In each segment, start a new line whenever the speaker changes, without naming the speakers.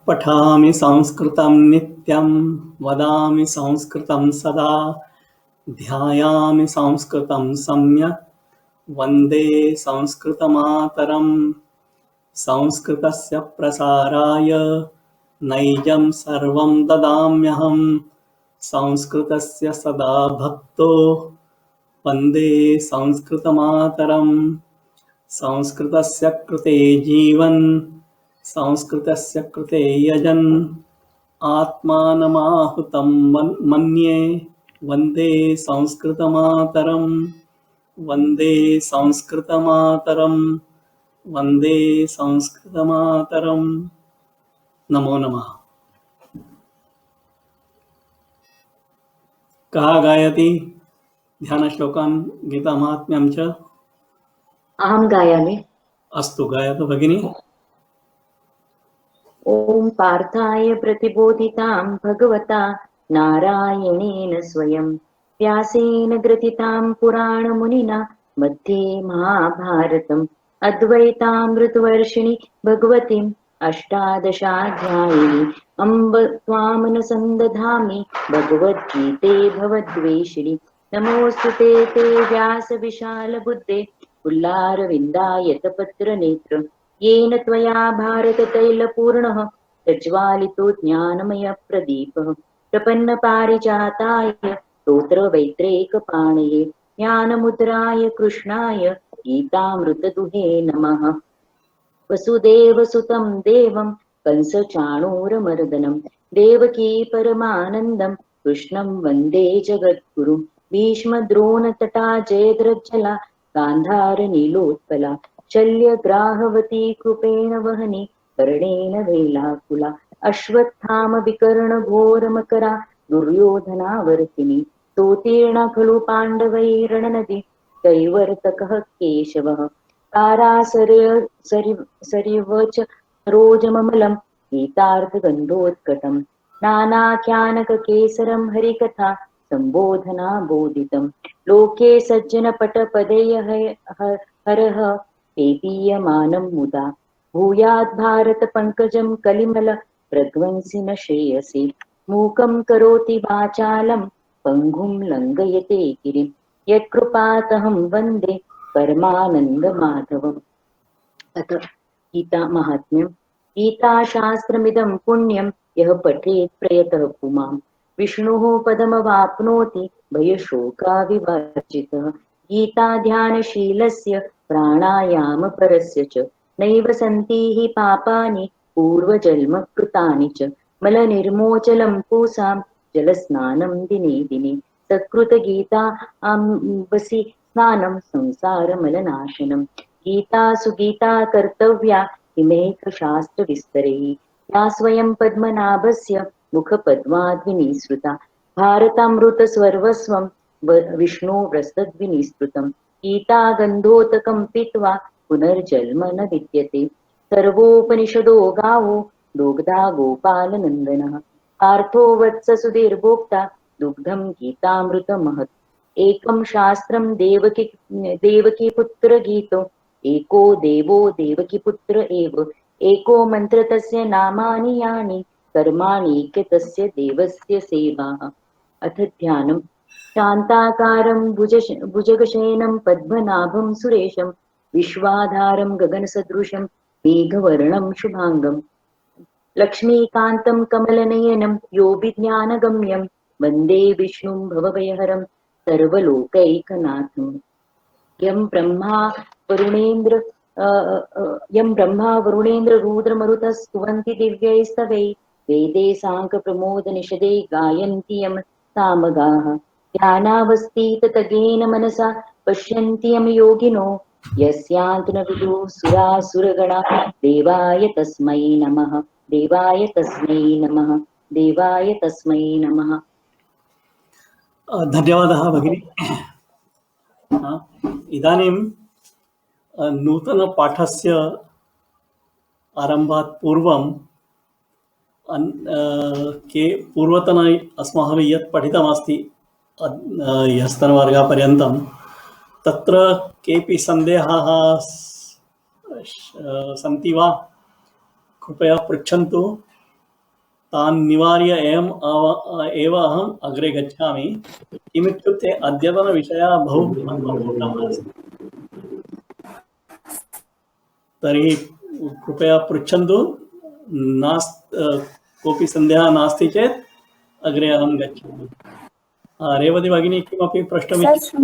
पठामि संस्कृतं नित्यं वदामि संस्कृतं सदा ध्यायामि संस्कृतं सम्यक् वन्दे संस्कृतमातरम्। संस्कृतस्य प्रसाराय नैजं सर्वं ददाम्यहम्। संस्कृतस्य सदा भक्तो वन्दे संस्कृतमातरम्। संस्कृतस्य कृते जीवन् संस्कृतस्य कृते यजन् आत्मानमाहुतं मन्ये वन्दे संस्कृतमातरम्। वन्दे संस्कृतमातरम्। वन्दे संस्कृतमातरम्। नमो नमः। कः गायति ध्यानश्लोकान् गीतामाहात्म्यं च?
अहं गायामि।
अस्तु, गायतु भगिनी।
ॐ पार्थाय प्रतिबोधितां भगवता नारायणेन स्वयं व्यासेन ग्रथितां पुराणमुनिना मध्ये महाभारतम् अद्वैतामृतवर्षिणि भगवतीम् अष्टादशाध्यायिनि अम्ब त्वामनुसन्दधामि भगवद्गीते भवद्वेषिणि नमोऽस्तु ते व्यासविशालबुद्धे पुल्लारविन्दायतपत्रनेत्र येन त्वया भारततैलपूर्णः प्रज्वालितो ज्ञानमयप्रदीपः प्रपन्नपारिजाताय स्तोत्रवैत्रेकपाणये ज्ञानमुद्राय कृष्णाय गीतामृतदुहे नमः। वसुदेवसुतं देवं कंसचाणूरमर्दनं देवकी परमानन्दं कृष्णं वन्दे जगद्गुरुं भीष्मद्रोणतटा जयद्रज्जला गान्धारनीलोत्पला शल्यग्राहवती कृपेण वहनी कर्णेन वेलाकुला अश्वत्थामविकर्णघोरमकरा दुर्योधनावर्तिनी सोतीर्णा खलु पाण्डवैरणनदी कैवर्तकः केशवः सरिवच रोजममलं गीतार्थगन्धोत्कटं नानाख्यानककेसरं हरिकथा सम्बोधना बोधितं लोके सज्जनपटपदेय हरः पेपीयमानं मुदा भूयात् भारतपङ्कजं कलिमल प्रध्वंसिन श्रेयसि मूकं करोति वाचालं पङ्गुं लङ्घयते गिरिं यत्कृपातहं वन्दे परमानन्दमाधवम्। अथ गीता महात्म्यम्। गीताशास्त्रमिदं पुण्यं यः पठेत् प्रयतः पुमान् विष्णोः पदमवाप्नोति भयशोकाविवर्जितः गीताध्यानशीलस्य प्राणायामपरस्य च नैव सन्ति हि पापानि पूर्वजन्मकृतानि च मलनिर्मोचनं पूसां जलस्नानं दिने दिने सत्कृतगीता अम्बसि स्नानं संसारमलनाशनम् गीतासु गीता कर्तव्या हिमेकशास्त्रविस्तरैः या स्वयं पद्मनाभस्य मुखपद्माद्विनिसृता भारतामृतस्वर्वस्वं विष्णोरसद्विनिस्तृतं गीता गन्धोदकं पीत्वा पुनर्जन्म न विद्यते सर्वोपनिषदो गावो दुग्धा गोपालनन्दनः पार्थो वत्ससुधीर्भोक्ता दुग्धं गीतामृतमहत् एकं शास्त्रं देवकीपुत्रगीतो एको देवो देवकीपुत्र एव एको मन्त्र तस्य नामानि यानि कर्माणि तस्य देवस्य सेवाः। अथ ध्यानम्। शान्ताकारं भुजगशयनं पद्मनाभं सुरेशं विश्वाधारं गगनसदृशं मेघवर्णं शुभांगं लक्ष्मीकान्तं कमलनयनं योगिज्ञानगम्यं वन्दे विष्णुं भवभयहरं सर्वलोकैकनाथम्। यं ब्रह्मा वरुणेन्द्र रुद्रमरुतः स्तुवन्ति दिव्यैस्तवैः वेदे साङ्ख्यप्रमोदनिषदे गायन्ति यं सामगाः ध्यानावस्थिततगेन मनसा पश्यन्ति यं योगिनो यस्यान्त न विदुः सुरासुरगणा देवाय तस्मै नमः देवाय तस्मै नमः देवाय तस्मै नमः।
धन्यवादः भगिनी। इदानीं नूतनपाठस्य आरम्भात् पूर्वं पूर्वतन अस्माभिः यत् पठितमस्ति ह्यस्तनवर्गपर्यन्तं तत्र केऽपि सन्देहाः सन्ति वा? कृपया पृच्छन्तु। तान् निवार्य एव अहम् अग्रे गच्छामि। किमित्युक्ते अद्यतनविषयः बहु महत्त्वपूर्णः अस्ति। तर्हि कृपया पृच्छन्तु। कोऽपि सन्देहः नास्ति चेत् अग्रे अहं गच्छामि। रेवती भगिनी किमपि प्रष्टुमिच्छति?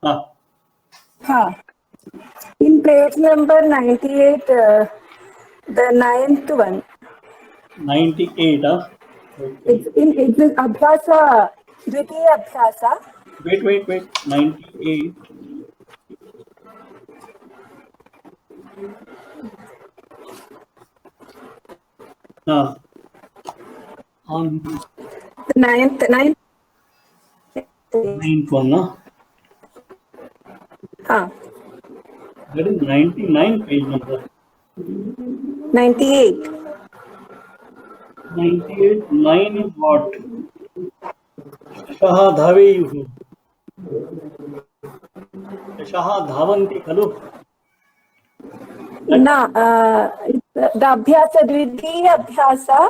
हा,
Huh. In page number 98, the ninth one.
98. Okay.
It's Abhyasa, Dvitiya Abhyasa.
Wait. 98. On
The ninth.
ninth one,
Huh.
that is 99 page number.
98.
98, 9 is what? यशः धावेयुः, यशः धावन्ति खलु?
No, it's the Abhyasa, Dvitiya Abhyasa.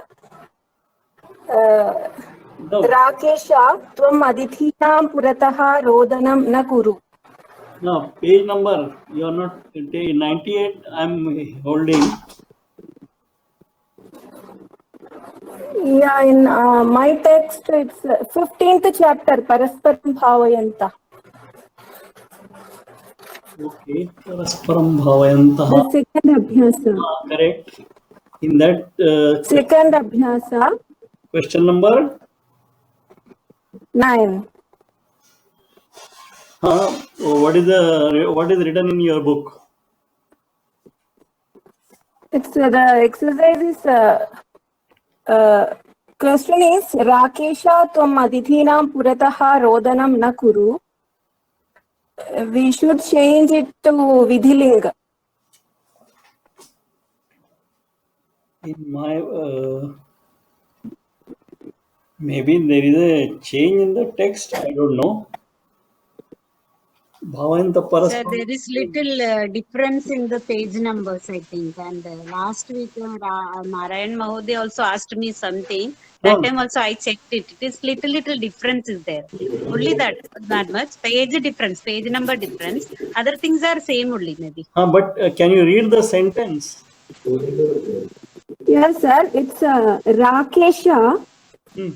No,
Rakesha, Tvam Adithinam Purataha Rodanam na kuru.
no, page number, you are not, 98 I am holding.
Yeah, in my text, it's 15th chapter, Parasparam Bhavayanta.
Okay, Parasparam Bhavayantah.
The second Abhyasa.
Correct. In that
Second Abhyasa,
question number,
9.
what is written in your book?
It's the exercise is question is Rakesha Tvam Adithinam Purataha Rodanam na kuru. We should change it to Vidhilinga.
In my maybe there is a change in the text. I don't know. Bhavayanta
Sir,
Parasparam.
there is little difference in the page numbers, I think. And last week, Narayan Mahodaya also asked me something. That
No.
time also I checked it. It is little difference is there. Only that much. Page difference, page number difference. Other things are same only maybe.
But can you read the sentence?
Yes, sir. It's Rakesha
Hmm.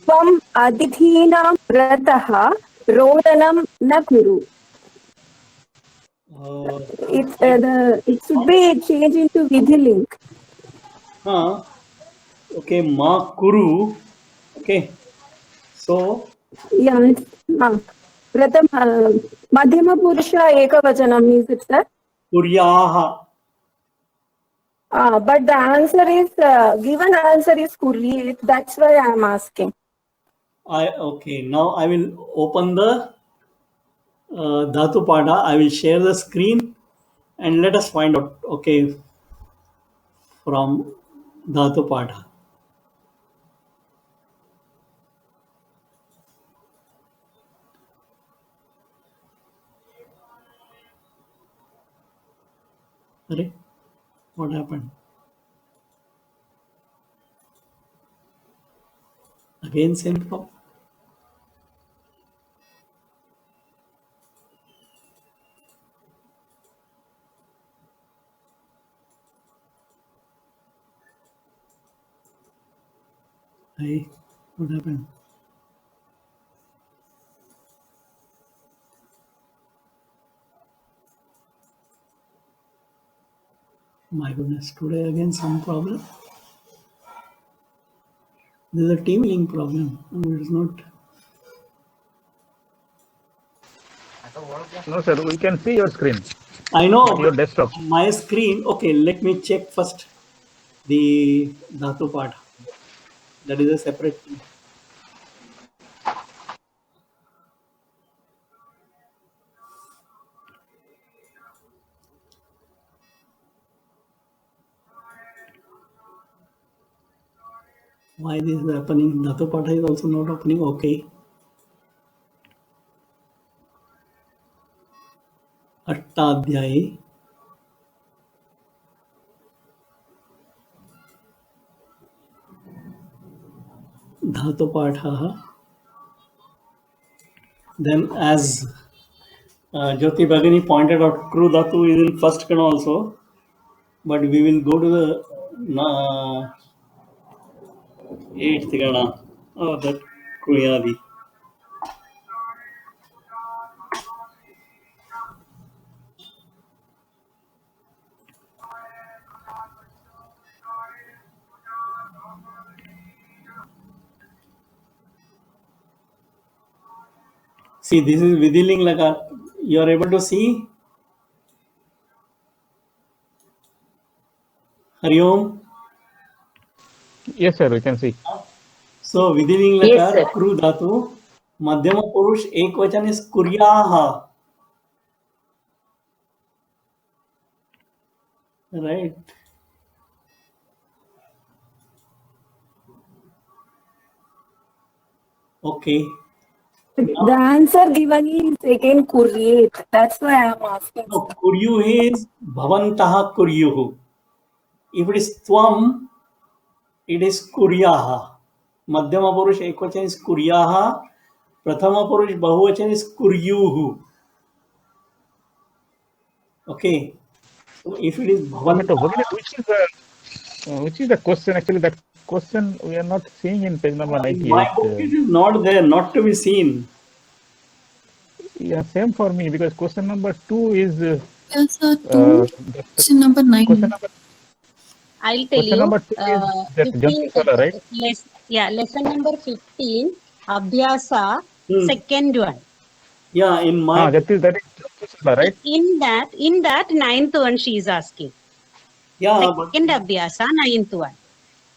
Tvam Adithinam Purataha Rodanam na kuru. It should be changed into Vidhiling.
Okay, Ma Kuru. Okay. So,
Yeah, it's Pratham Madhyama Purusha Ekavachanam is it, sir?
Kuryaha.
But the answer is given answer is Kuri. That's why I am asking.
Okay, now I will open the Dhatu Pada. I will share the screen and let us find out, okay, from Dhatu Pada. Arey, what happened? Again, same problem. Hey, what happened? My goodness, today again some problem. This is a team link problem. No, it is not.
No, sir, we can see your screen,
I know
your
but
desktop.
my screen. Okay, let me check first the Dhatu Pada. That is a separate thing. Why this is happening? Dhatu Pada is also not opening. Okay. Attadhyayi. धातुपाठः. Then as Jyoti Bhagini pointed out, Kru Dhatu is in first Gana also, but we will go to the eighth Gana. Oh, that Kruyadi. See, this is Vidiling Lakar. You are able to see? Hari Om.
Yes, sir, we can see.
So Vidiling
Yes,
Lakar,
sir.
Kru Dhatu, Madhyama Purush, Ekvachan is Kuryaha. Right. Okay.
The answer given is again Kuryet. That's why I am asking.
No, Kuryu is Bhavantaha Kuryuhu. If it is Tvam, it is Kuryaha. Madhyama Purush Ekvachan is Kuryaha. Prathama Purush Bahuvachan is Kuryuhu. Okay. So if it is
But
Bhavantaha,
which is the question? Actually, that question we are not seeing in page number
in
98.
my book it is not there, not to be seen.
Yeah, same for me, because question number 2 is
Yes, sir. Question number 9.
question number
I'll tell
question
you.
number 2 is that
15,
Jantusala, right?
lesson number 15, Abhyasa,
Hmm.
second one.
Yeah, in my
that is Jantusala, right?
In that ninth one she is asking. Second Abhyasa, ninth one.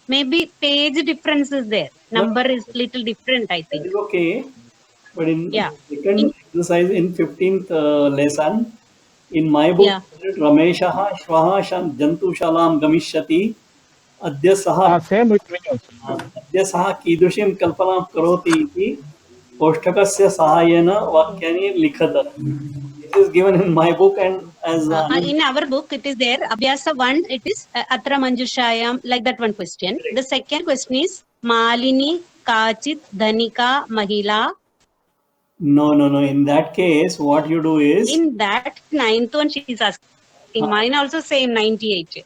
Maybe page difference is there. Number is little different, I
that
think.
is okay. But in
Yeah.
second exercise in 15th lesson, in my book,
Yeah.
Rameshaha Shvaha Jantushalam Gamishyati Adya Saha
Same with me also.
अद्य सः कीदृशीं कल्पनां करोति इति कोष्ठकस्य सहायेन वाक्यानि लिखत. It is given in my book and as
In our book it is there. Abhyasa 1, it is Atra Manjushayam, like that one question. The second question is Malini Kachit Dhanika Mahila.
no. In that case, what you do is
In that ninth one she is asking. In mine also same 98.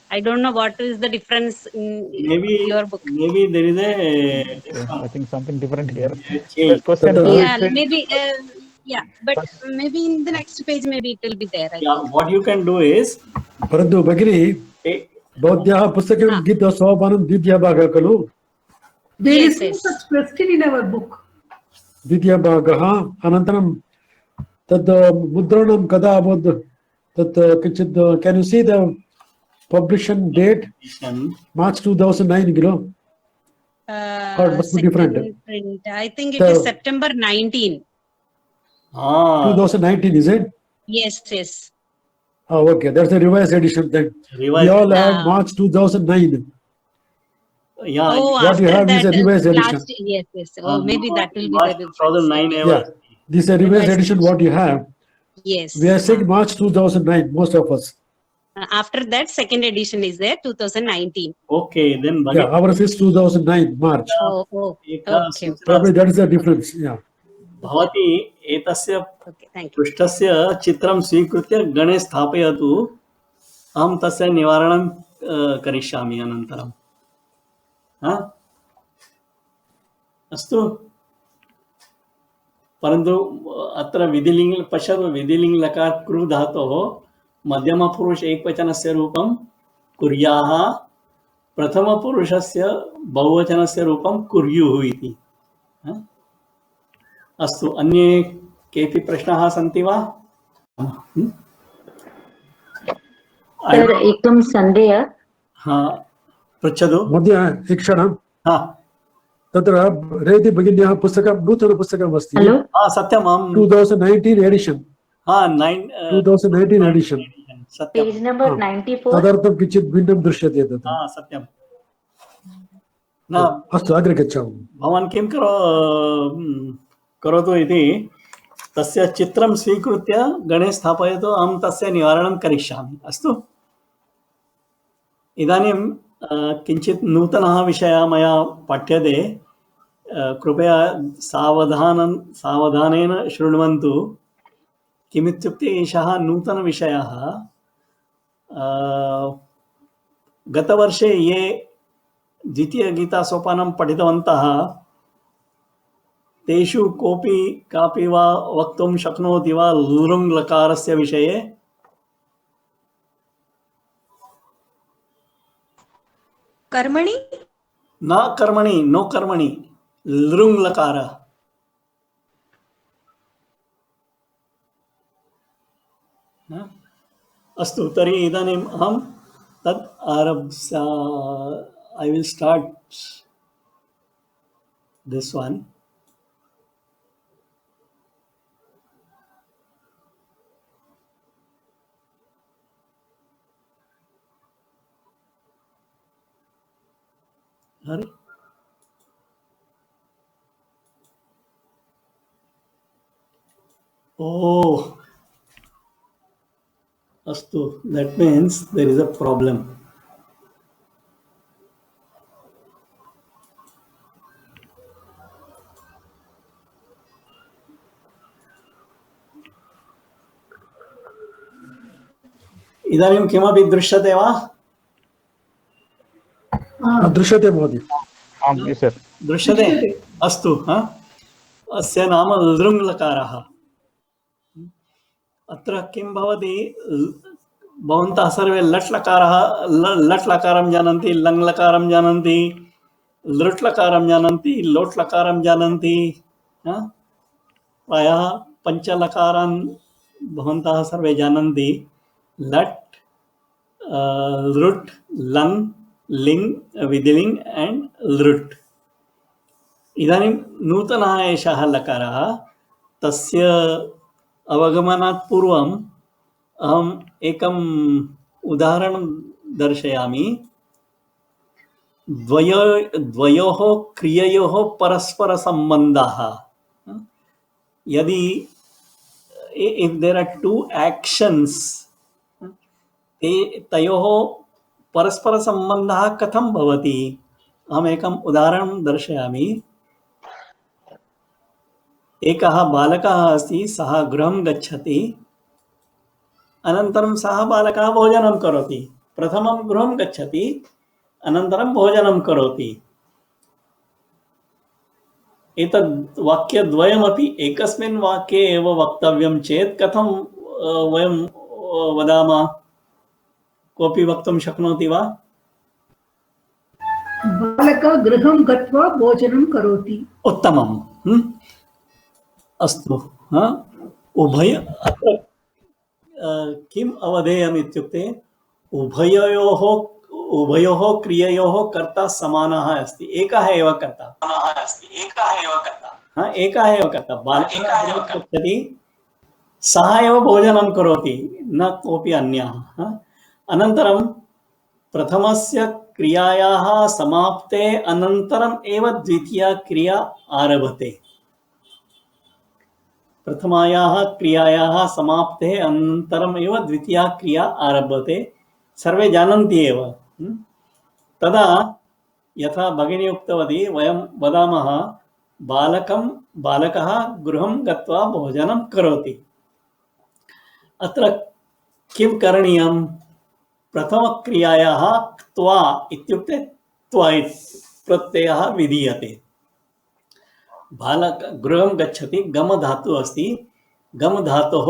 I don't know what is the difference in your book.
maybe there is a
I think something different here.
change.
Question
Yeah,
is,
maybe. Yeah, but maybe in the next page maybe it will be there. I
Yeah,
think.
what you can do is
परन्तु भगिनी
take,
भवत्याः पुस्तके गीतसोपानं द्वितीयभागः खलु
There
Yes,
is no
yes.
such question in our book.
द्वितीयभागः अनन्तरं तद् मुद्रणं कदा अभवत् तत् किञ्चित् can you see the publication date March 2009 kilo or must be different
Second print. I think it is September 19.
2019 is it?
Yes, yes.
Oh, okay, that's a revised edition then.
Revised.
We all have March 2009.
Yeah.
Oh,
What
after
you have
that,
is a revised edition.
last, yes. Oh, maybe that will be
March
the
2009
Yeah,
ever.
this is a revised edition what you have.
Yes.
We are saying March 2009, most of us.
After that, second edition is there, 2019.
Okay, then
Yeah, ours is 2009, March.
Oh, okay.
Probably that is the difference, yeah.
भवती एतस्य
Okay, thank you.
पृष्ठस्य चित्रं स्वीकृत्य गणे स्थापयतु. अहं तस्य निवारणं करिष्यामि अनन्तरं. अस्तु. परन्तु अत्र विधिलिङ्ग पश्यतु, विधिलिङ्ग लकार कृ धातोः मध्यमपुरुष एकवचनस्य रूपं कुर्याः, प्रथमपुरुषस्य बहुवचनस्य रूपं कुर्युः इति. अस्तु, अन्ये केऽपि प्रश्नाः सन्ति वा?
सर एकं सन्देह.
पृच्छतु.
मध्ये एक क्षणं तत्र रेति भगिन्याः पुस्तकं नूतनपुस्तकम् अस्ति.
हेलो.
सत्यम्, अहं
2019 एडिशन्. 2019 एडिशन्.
Page number 94.
तदर्थं किञ्चित् भिन्नं दृश्यते तत्.
सत्यं.
अस्तु, अग्रे गच्छामः.
भवान् किं करोतु इति तस्य चित्रं स्वीकृत्य गणे स्थापयतु. अहं तस्य निवारणं करिष्यामि. अस्तु. इदानीं किञ्चित् नूतनः विषयः मया पाठ्यते. कृपया सावधानेन शृण्वन्तु। किमित्युक्ते एषः नूतनविषयः। गतवर्षे ये द्वितीयगीतासोपानं पठितवन्तः तेषु कोऽपि कापि वा वक्तुं शक्नोति वा लृङ् लकारस्य विषये?
कर्मणि
न कर्मणि, नो कर्मणि, लृङ् लकार। अस्तु, तर्हि इदानीम् अहं तद् आरभ्य I will start this one. Oh, astu, that means there is a problem. इदानीं किमपि दृश्यते वा?
दृश्यते महोदय।
Yes, sir.
दृश्यते? अस्तु। अस्य नाम लृङ् लकारः। अत्र किं भवति, भवन्तः सर्वे लट् लकारं जानन्ति, लङ् लकारं जानन्ति, लृट् लकारं जानन्ति, लोट् लकारं जानन्ति। प्रायः पञ्चलकारान् भवन्तः सर्वे जानन्ति। लट्, लृट्, लङ्, लिङ्, विधिलिङ् एण्ड् लृट्। इदानीं नूतनः एषः लकारः। तस्य अवगमनात् पूर्वम् अहम् एकम् उदाहरणं दर्शयामि। द्वयोः क्रिययोः परस्परसम्बन्धः। यदि if there are two actions, तयोः परस्परसम्बन्धः कथं भवति? अहम् एकम् उदाहरणं दर्शयामि। एकः बालकः अस्ति, सः गृहं गच्छति। अनन्तरं सः बालकः भोजनं करोति। प्रथमं गृहं गच्छति, अनन्तरं भोजनं करोति। एतद् वाक्यद्वयमपि एकस्मिन् वाक्ये एव वक्तव्यं चेत् कथं वयं वदामः? कोऽपि वक्तुं शक्नोति वा?
बालकः गृहं गत्वा भोजनं करोति।
उत्तमम्। अस्तु। उभय अत्र किम् अवधेयम् इत्युक्ते उभयोः क्रिययोः कर्ता समानः अस्ति। एकः एव कर्ता। एकः एव कर्ता। बालकः गच्छति, सः एव भोजनं करोति, न कोऽपि अन्यः। अनन्तरं प्रथमस्य क्रियायाः समाप्ते अनन्तरम् एव द्वितीया क्रिया आरभते। प्रथमायाः क्रियायाः समाप्ते अनन्तरम् एव द्वितीया क्रिया आरभते। सर्वे जानन्ति एव। तदा यथा भगिनी उक्तवती, वयं वदामः बालकः गृहं गत्वा भोजनं करोति। अत्र किं करणीयं? प्रथमक्रियायाः क्त्वा इत्युक्ते त्वय् प्रत्ययः विधीयते। बालक गृहं गच्छति, गम धातुः अस्ति। गम धातोः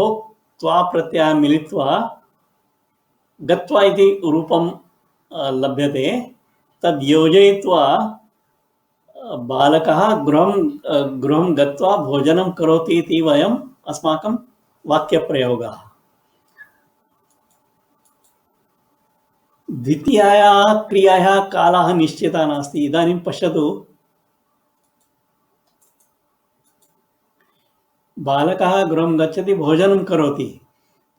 त्वा प्रत्ययः मिलित्वा गत्वा इति रूपं लभ्यते। तद् योजयित्वा बालकः गृहं गत्वा भोजनं करोति इति वयम् अस्माकं वाक्यप्रयोगः। द्वितीयायाः क्रियायाः कालः निश्चितः नास्ति। इदानीं पश्यतु, बालकः गृहं गच्छति, भोजनं करोति।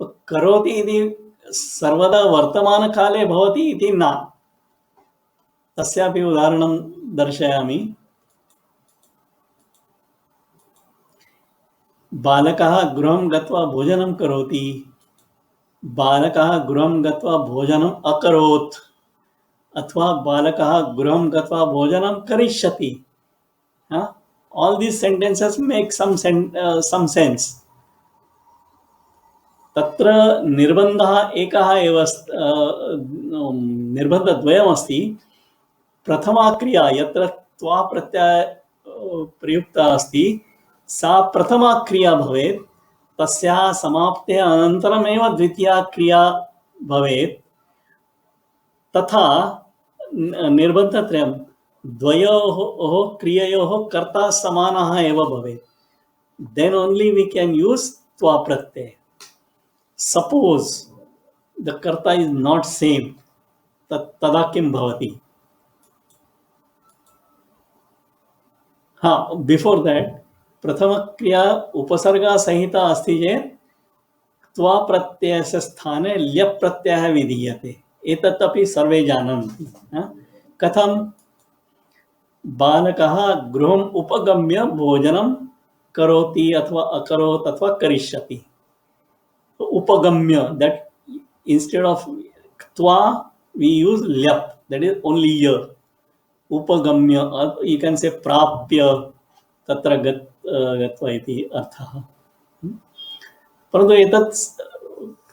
करोति इति सर्वदा वर्तमानकाले भवति इति न। तस्यापि उदाहरणं दर्शयामि। बालकः गृहं गत्वा भोजनं करोति, बालकः गृहं गत्वा भोजनम् अकरोत्, अथवा बालकः गृहं गत्वा भोजनं करिष्यति। All these sentences make some sense. तत्र निर्बन्धः एकः एव निर्बन्धद्वयमस्ति. प्रथमा क्रिया यत्र त्वा प्रत्यय प्रयुक्ता अस्ति सा प्रथमा क्रिया भवेत्. तस्याः समाप्तेः अनन्तरमेव द्वितीया क्रिया भवेत्. तथा निर्बन्धत्रयं द्वयोः क्रिययोः कर्ता समानः एव भवेत्. Then only we can use त्वा प्रत्यय. Suppose the karta is not same, tada kim bhavati. Before that, prathama kriya upasarga sahita asti चेत् त्वा प्रत्ययस्य स्थाने ल्यप् प्रत्ययः विधीयते. एतत् अपि सर्वे जानन्ति. कथं बालकः गृहम् उपगम्य भोजनं करोति अथवा अकरोत् अथवा करिष्यति. Upagamya, that instead of twa we use lyap, that is only year. Upagamya, or you can say prapya tatra gatva iti artha. Parantu etat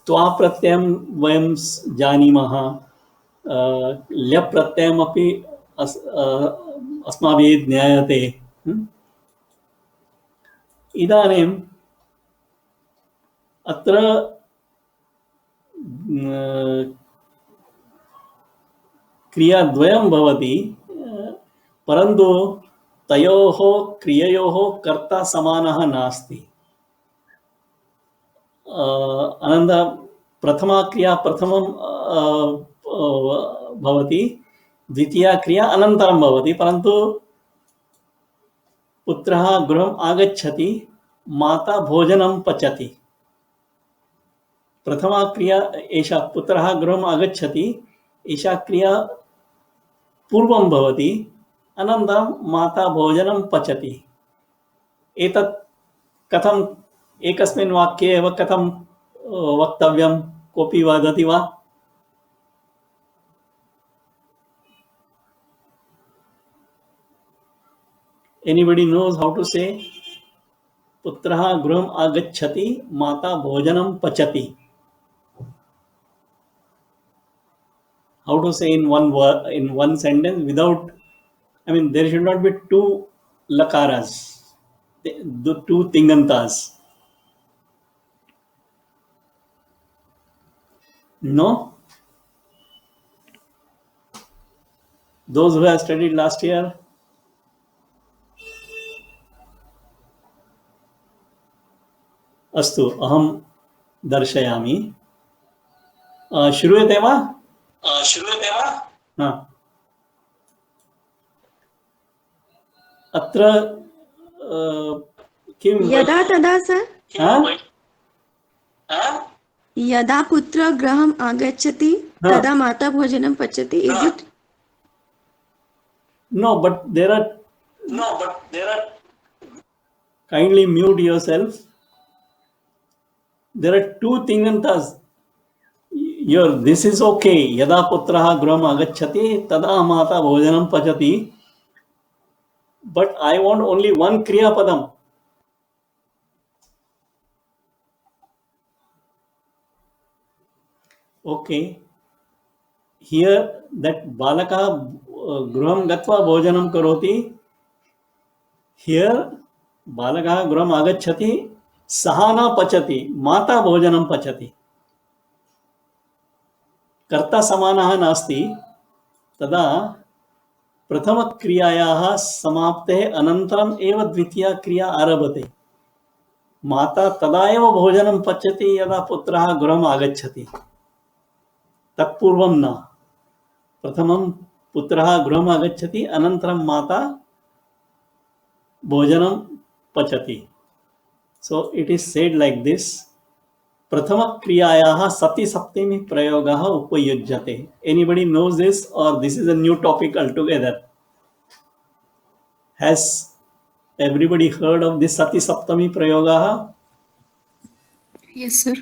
twa pratyam vayam janimah, lyap pratyam api asmabhi jnayate. Idanim अत्र क्रियाद्वयं भवति, परन्तु तयोः क्रिययोः कर्ता समानः नास्ति. अनन्तरं प्रथमा क्रिया प्रथमं भवति, द्वितीया क्रिया अनन्तरं भवति. परन्तु पुत्रः गृहम् आगच्छति, माता भोजनं पचति. प्रथमा क्रिया एषा, पुत्रः गृहम् आगच्छति, एषा क्रिया पूर्वं भवति. अनन्तरं माता भोजनं पचति. एतत् कथम् एकस्मिन् वाक्ये एव कथं वक्तव्यं? कोऽपि वदति वा? Anybody knows how to say? पुत्रः गृहम् आगच्छति, माता भोजनं पचति. How to say in one word, in one sentence, without, I mean, there should not be two lakaras, the two tingantas. No? Those who have studied last year? अस्तु, अहं दर्शयामि. श्रूयते वा? अत्र किं
यदा तदा सर यदा पुत्र गृहम् आगच्छति तदा माता भोजनं पचति. Is it?
No, but there are kindly mute yourself. There are two tingantas. This is okay. Yada putraha graham agacchati tada mata bhojanam pachati. But I want only one kriya padam. Okay. Here that balaka graham gatva bhojanam karoti. Here balaka graham agacchati sahana pachati. Mata bhojanam pachati. कर्ता समानः नास्ति. तदा प्रथमक्रियायाः समाप्तेः अनन्तरम् एव द्वितीया क्रिया आरभते. माता तदा एव भोजनं पचति यदा पुत्रः गृहम् आगच्छति. तत्पूर्वं न. प्रथमं पुत्रः गृहम् आगच्छति, अनन्तरं माता भोजनं पचति. So it is said like this. प्रथम क्रियायाः सति सप्तमी प्रयोगः उपयुज्यते. Anybody knows this, or this is a new topic altogether? Has everybody heard of this sati saptami प्रयोगः?
Yes, sir.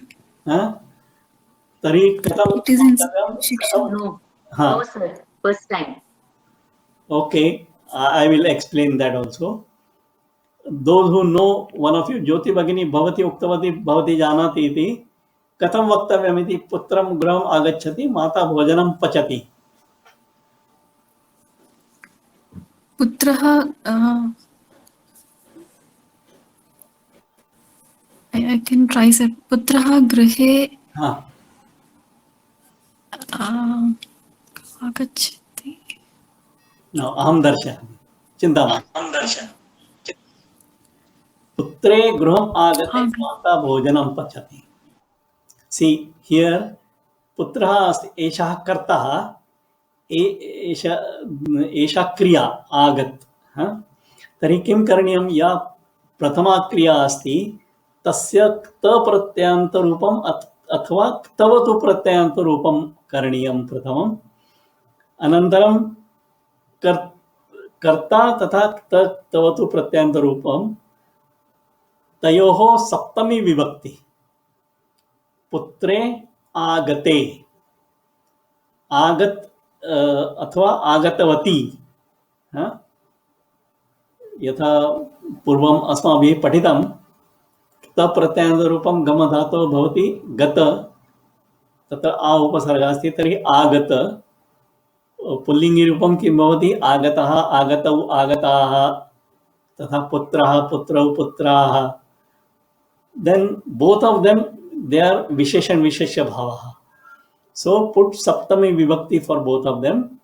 तर्हि कथं?
It is in Shiksha.
No, sir. First time.
Okay. I will explain that also. Those who know, one of you, Jyoti Bhagini, Bhavati Uktavati, Bhavati Janati iti, Katham Vaktavyamiti, Putram Graham Agachati, Mata Bhojanam Pachati.
पुत्रः I can try sir. पुत्रः गृहे
हाँ,
आगच्छति.
no, अहम दर्शयामि, चिंता मास्तु. पुत्रे गृहम् आगते माता भोजनं पचति. See here, पुत्रः अस्ति, एषः कर्ता, एषा क्रिया आगत. तर्हि किं करणीयं? या प्रथमा क्रिया अस्ति तस्य क्त प्रत्ययान्तरूपम् अथवा क्तवतु प्रत्ययान्तरूपं करणीयं प्रथमम्. अनन्तरं कर्ता तथा क्तवतु प्रत्ययान्तरूपं तयोः सप्तमी विभक्ति. पुत्रे आगते, आगत अथवा आगतवती. यथा पूर्वम् अस्माभिः पठितं, तप्रत्ययान्तरूपं गमधातोः भवति गत, तत्र आ उपसर्गः अस्ति, तर्हि आगत. पुल्लिङ्गिरूपं किं भवति? आगतः, आगतौ, आगताः, तथा पुत्रः, पुत्रौ, पुत्राः. Then both of them, they are Visheshan Vishesha Bhavaha. So put Saptami Vibhakti for both of them.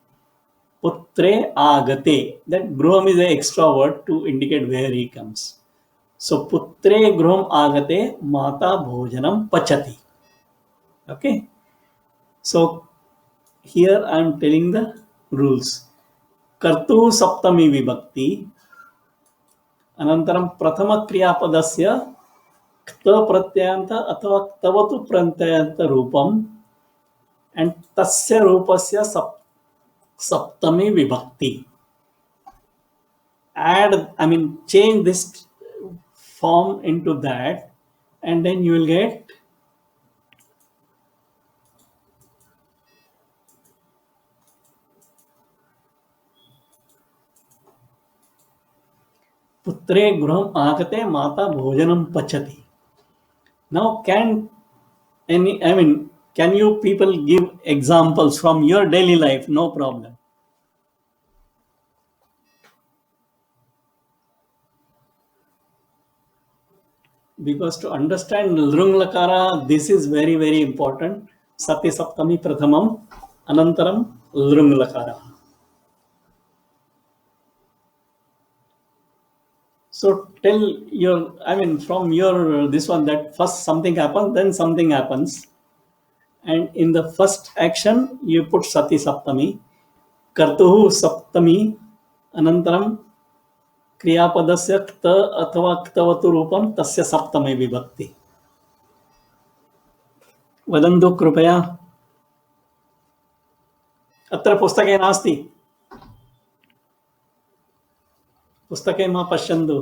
Putre Agate. That Gruham is an extra word to indicate where he comes. So Putre Gruham Agate Mata Bhojanam Pachati. Okay. So here I am telling the rules. Kartu Saptami Vibhakti. Anantaram Prathama Kriya Padasya क्त प्रत्ययांत अथवा क्तवतु प्रत्ययांत रूपम and tasya रूपस्य सप्तमी विभक्ति. Add, I mean, change this form into that, and then you will get पुत्रे गृहम् आगते माता भोजनं पचति. Now, can you people give examples from your daily life? No problem. Because to understand Lrung Lakara, this is very, very important. Sati Saptami Prathamam, Anantaram Lrung Lakara. So tell your, from your this one, that first something happens, then something happens. And in the first action, you put Sati Saptami, Kartuhu Saptami, Anantaram Kriyapadasya Kta Athava Ktavatu Rupam Tasya Saptami Vibhakti. Vadantu Krupaya. Atra Pustake Nasti. पुस्तके मा पश्यन्तु.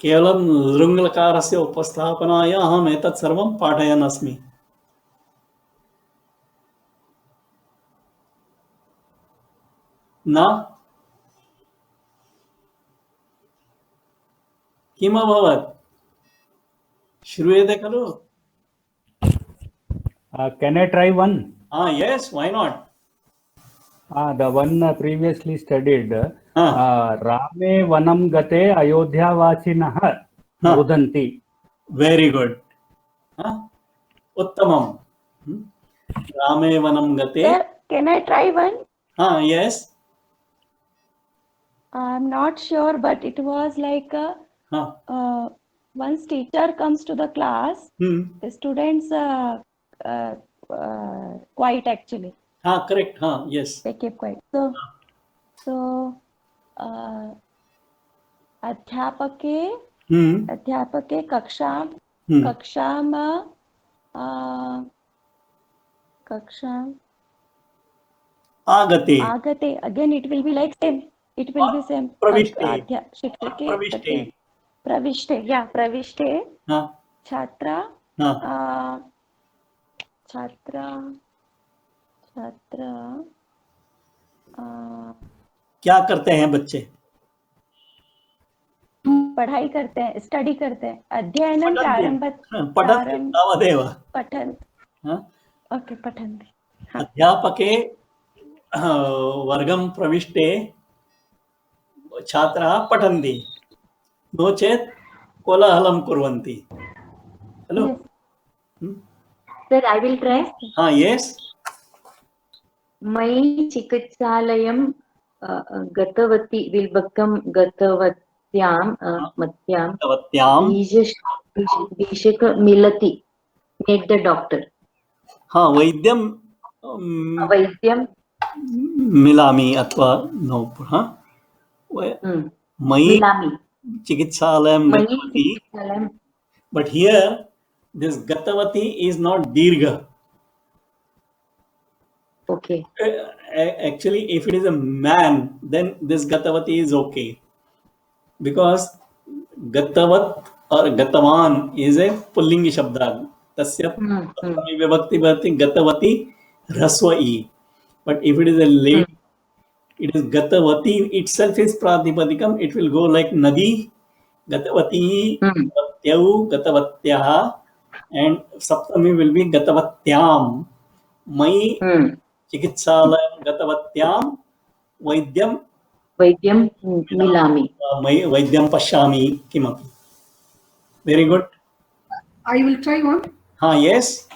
केवलं लृङ्लकारस्य उपस्थापनाय अहम् एतत् सर्वं पाठयन् अस्मि. न किम् अभवत्? श्रूयते खलु?
Can I try one?
Yes, why not?
The one previously studied. Rame vanam gate ayodhyavasinah rudanti.
Very good. Uttamam. Rame vanam gate.
Sir, can I try one?
Yes.
I'm not sure, but it was like once teacher comes to the class, the students quiet actually.
Correct. Yes.
They keep quiet. So अध्यापके कक्षां आगते. Again it will be like same. It will be same.
Pravishte.
शिक्षके प्रविष्टे. Yeah, प्रविष्टे. छात्रा. छात्रा
क्या करते हैं बच्चे?
पढ़ाई करते हैं, स्टडी करते हैं, अध्ययनं
पठन्ति
प्रारंभ
तावदेव।
पठन
हा?
ओके पठन्ति
अध्यापके वर्गं प्रविष्टे छात्राः पठन्ति, नो चेत् कोलाहलं कुर्वन्ति खलु?
Sir, I will try.
हाँ, yes.
मयि चिकित्सालयं गतवती will become गतवत्यां मत्यां
भवत्यां
बीजक मिलति make the doctor.
हाँ, वैद्यं
वैद्यं
मिलामि अथवा नो हाँ मयि
मिलामि
चिकित्सालयं गतवती,
चिकित्सालयं
but here this gatavati is not dirgha.
okay.
Actually, if it is a man, then this gatavati is okay, because gatavat or gatavan is a pullingi shabda. Tasya vibhakti bhati gatavati rasva e. But if it is a lady, it is gatavati itself is pratipadikam. It will go like nadi, gatavati, gatavatyahu, gatavatyaha, and saptami will be gatavatyam. Mai चिकित्सालयं गतवत्यां वैद्यं
मिलामि
वैद्यं पश्यामि किमपि. Very good.
I will try one.
Yes.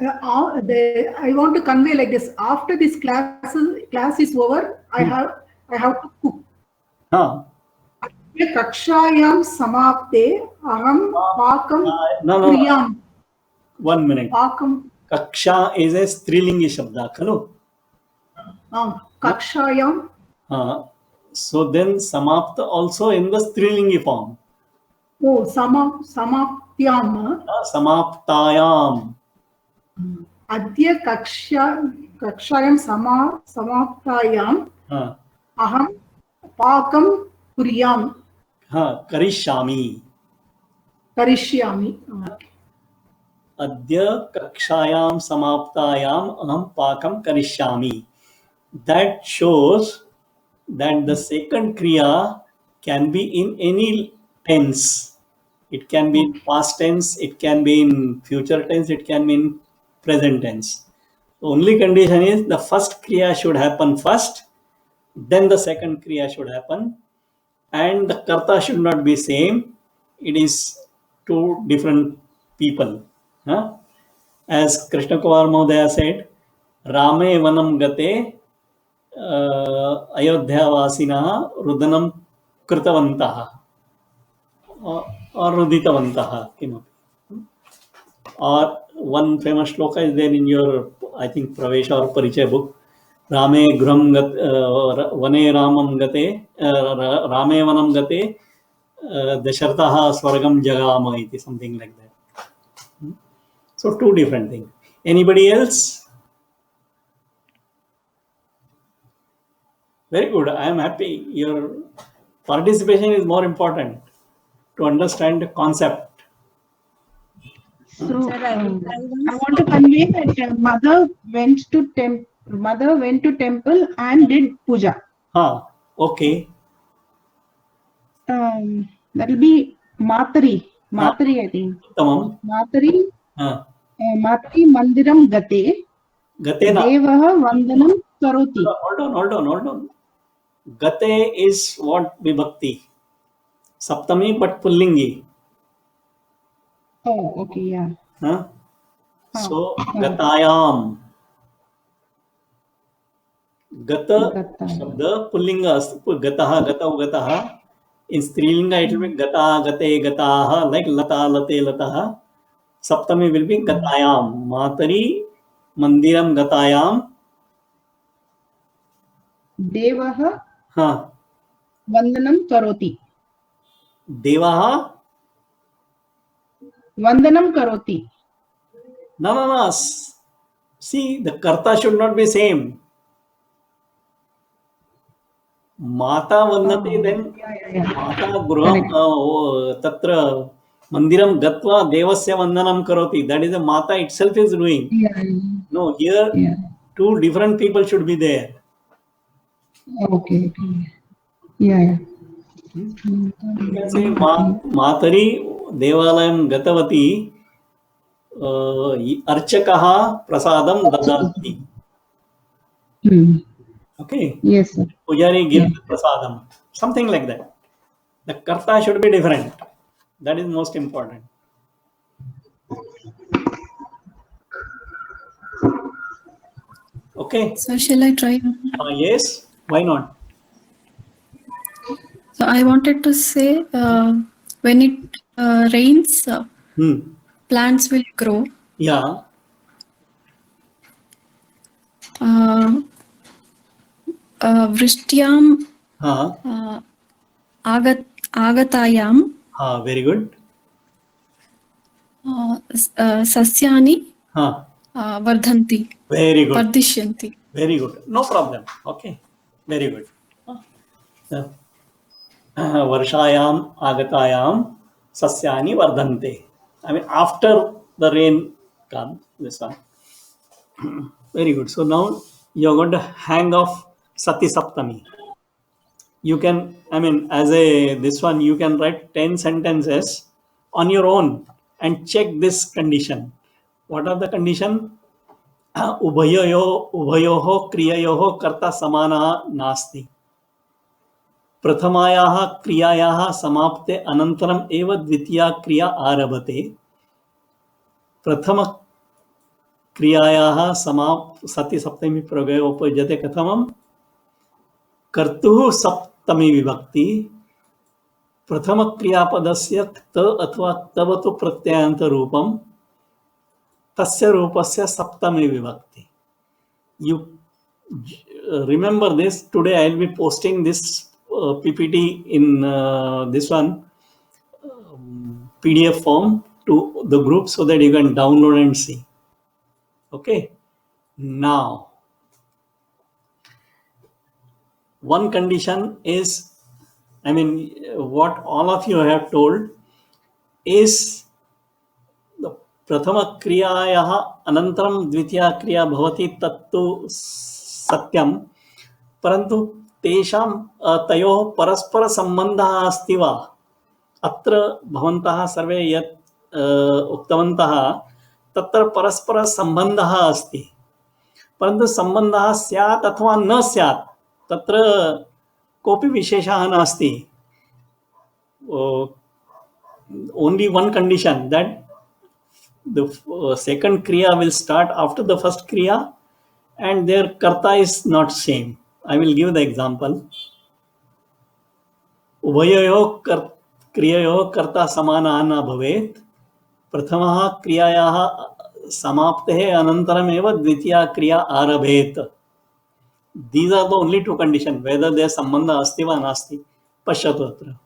I want to convey like this. After this class is over, I have to cook. कक्षायां समाप्ते अहं पाकं क्रियां.
1 minute.
पाकं
Kaksha is a strilingi shabda, khalo?
Kakshayam.
So then samapta also in the strilingi form.
Oh, samaptyam.
Samaptayam.
Adya kakshayam samaptayam. Aham pakam kuryam.
Karishyami. Adya kakshayam samaptayam aham pakam karishyami. That shows that the second kriya can be in any tense. It can be in past tense, it can be in future tense, it can be in present tense. The only condition is the first kriya should happen first, then the second kriya should happen, and the karta should not be same. It is two different people. As Krishna Kumar Mahodaya said, Rame vanam gate Ayodhya vasinaha rudanam kritavantaha or ruditavantaha kimapi. Or one famous shloka is there in your, I think, Pravesha or Parichaya book. Rame gram vane ramam gate Rame vanam gate Dashartaha swargam jagama iti, something like that. So two different things. Anybody else? Very good. I am happy. Your participation is more important to understand the concept.
So, I want to convey that mother went to temple and did puja.
Okay.
That will be Matari. Matari, I think. Matari. Matari mandiram gate. Devaha vandanam karoti.
Hold on. Gate is what vibhakti? Saptami but pullingi.
Oh, okay, yeah.
So gatayam. Gata shabda pullinga. Gataha, gataha. In Strilinga it will be gata, gate, gataha, like lata, late, lataha. Saptami will be gatayam. Matari mandiram gatayam.
Devaha vandanam karoti.
Devaha
vandanam karoti.
No. See, the karta should not be same. Mata vandate, then Mata Gruham Tatra Mandiram Gatva Devasya Vandanam Karoti. That is the Mata itself is doing. No, here two different people should be there.
Okay. Yeah.
You can say Matari Devalayam Gatavati Archakaha Prasadam Dadati. Okay.
Yes, sir.
Pujari gives prasadam. Something like that. The karta should be different. That is most important. Okay.
So shall I try?
Yes. Why not?
So I wanted to say when it rains, plants will grow.
Yeah.
Vrishtyam agatayam.
Very good.
Sasyani vardhanti.
Very good.
Vardishyanti.
Very good. No problem. Okay. Very good. Varshayam agatayam sasyani vardhante. I mean, after the rain comes, this one. Very good. So now you're going to hang off Sati Saptami. You can, I mean, as this one, you can write 10 sentences on your own and check this condition. What are the condition? Ubhayoho kriyayoho karta samana nasti. Prathamayaha kriyayaha samapte anantaram eva dvitiya kriya arabhate. Prathama kriyayaha sati saptami pragayopajate kathamam. Kartuh saptami vibhakti. Prathama kriyapadasya ta athva tavatu pratyayanta rupam. Tasya rupasya saptami vibhakti. You remember this. Today I will be posting this PPT in this one PDF form to the group so that you can download and see. Okay. Now, one condition is, I mean, what all of you have told is the prathama kriyayaha anantaram dvitiya kriya bhavati tattu satyam, parantu तेषां तयोः परस्पर सम्बन्धः अस्ति वा? अत्र भवन्तः सर्वे यत् उक्तवन्तः तत्र परस्पर सम्बन्धः अस्ति, परन्तु सम्बन्धः स्यात् अथवा न स्यात् तत्र कोऽपि विशेषः नास्ति. Only one condition, that the second kriya will start after the first kriya and their karta is not same. I will give the example. Ubhayoh kriyayoh karta samana na bhavet. Prathamaha kriyayaha samaptehe anantaram eva dvitiya kriya arabhet. These are the only two conditions, whether there sambandha asti va nasti. Pashyatu atra.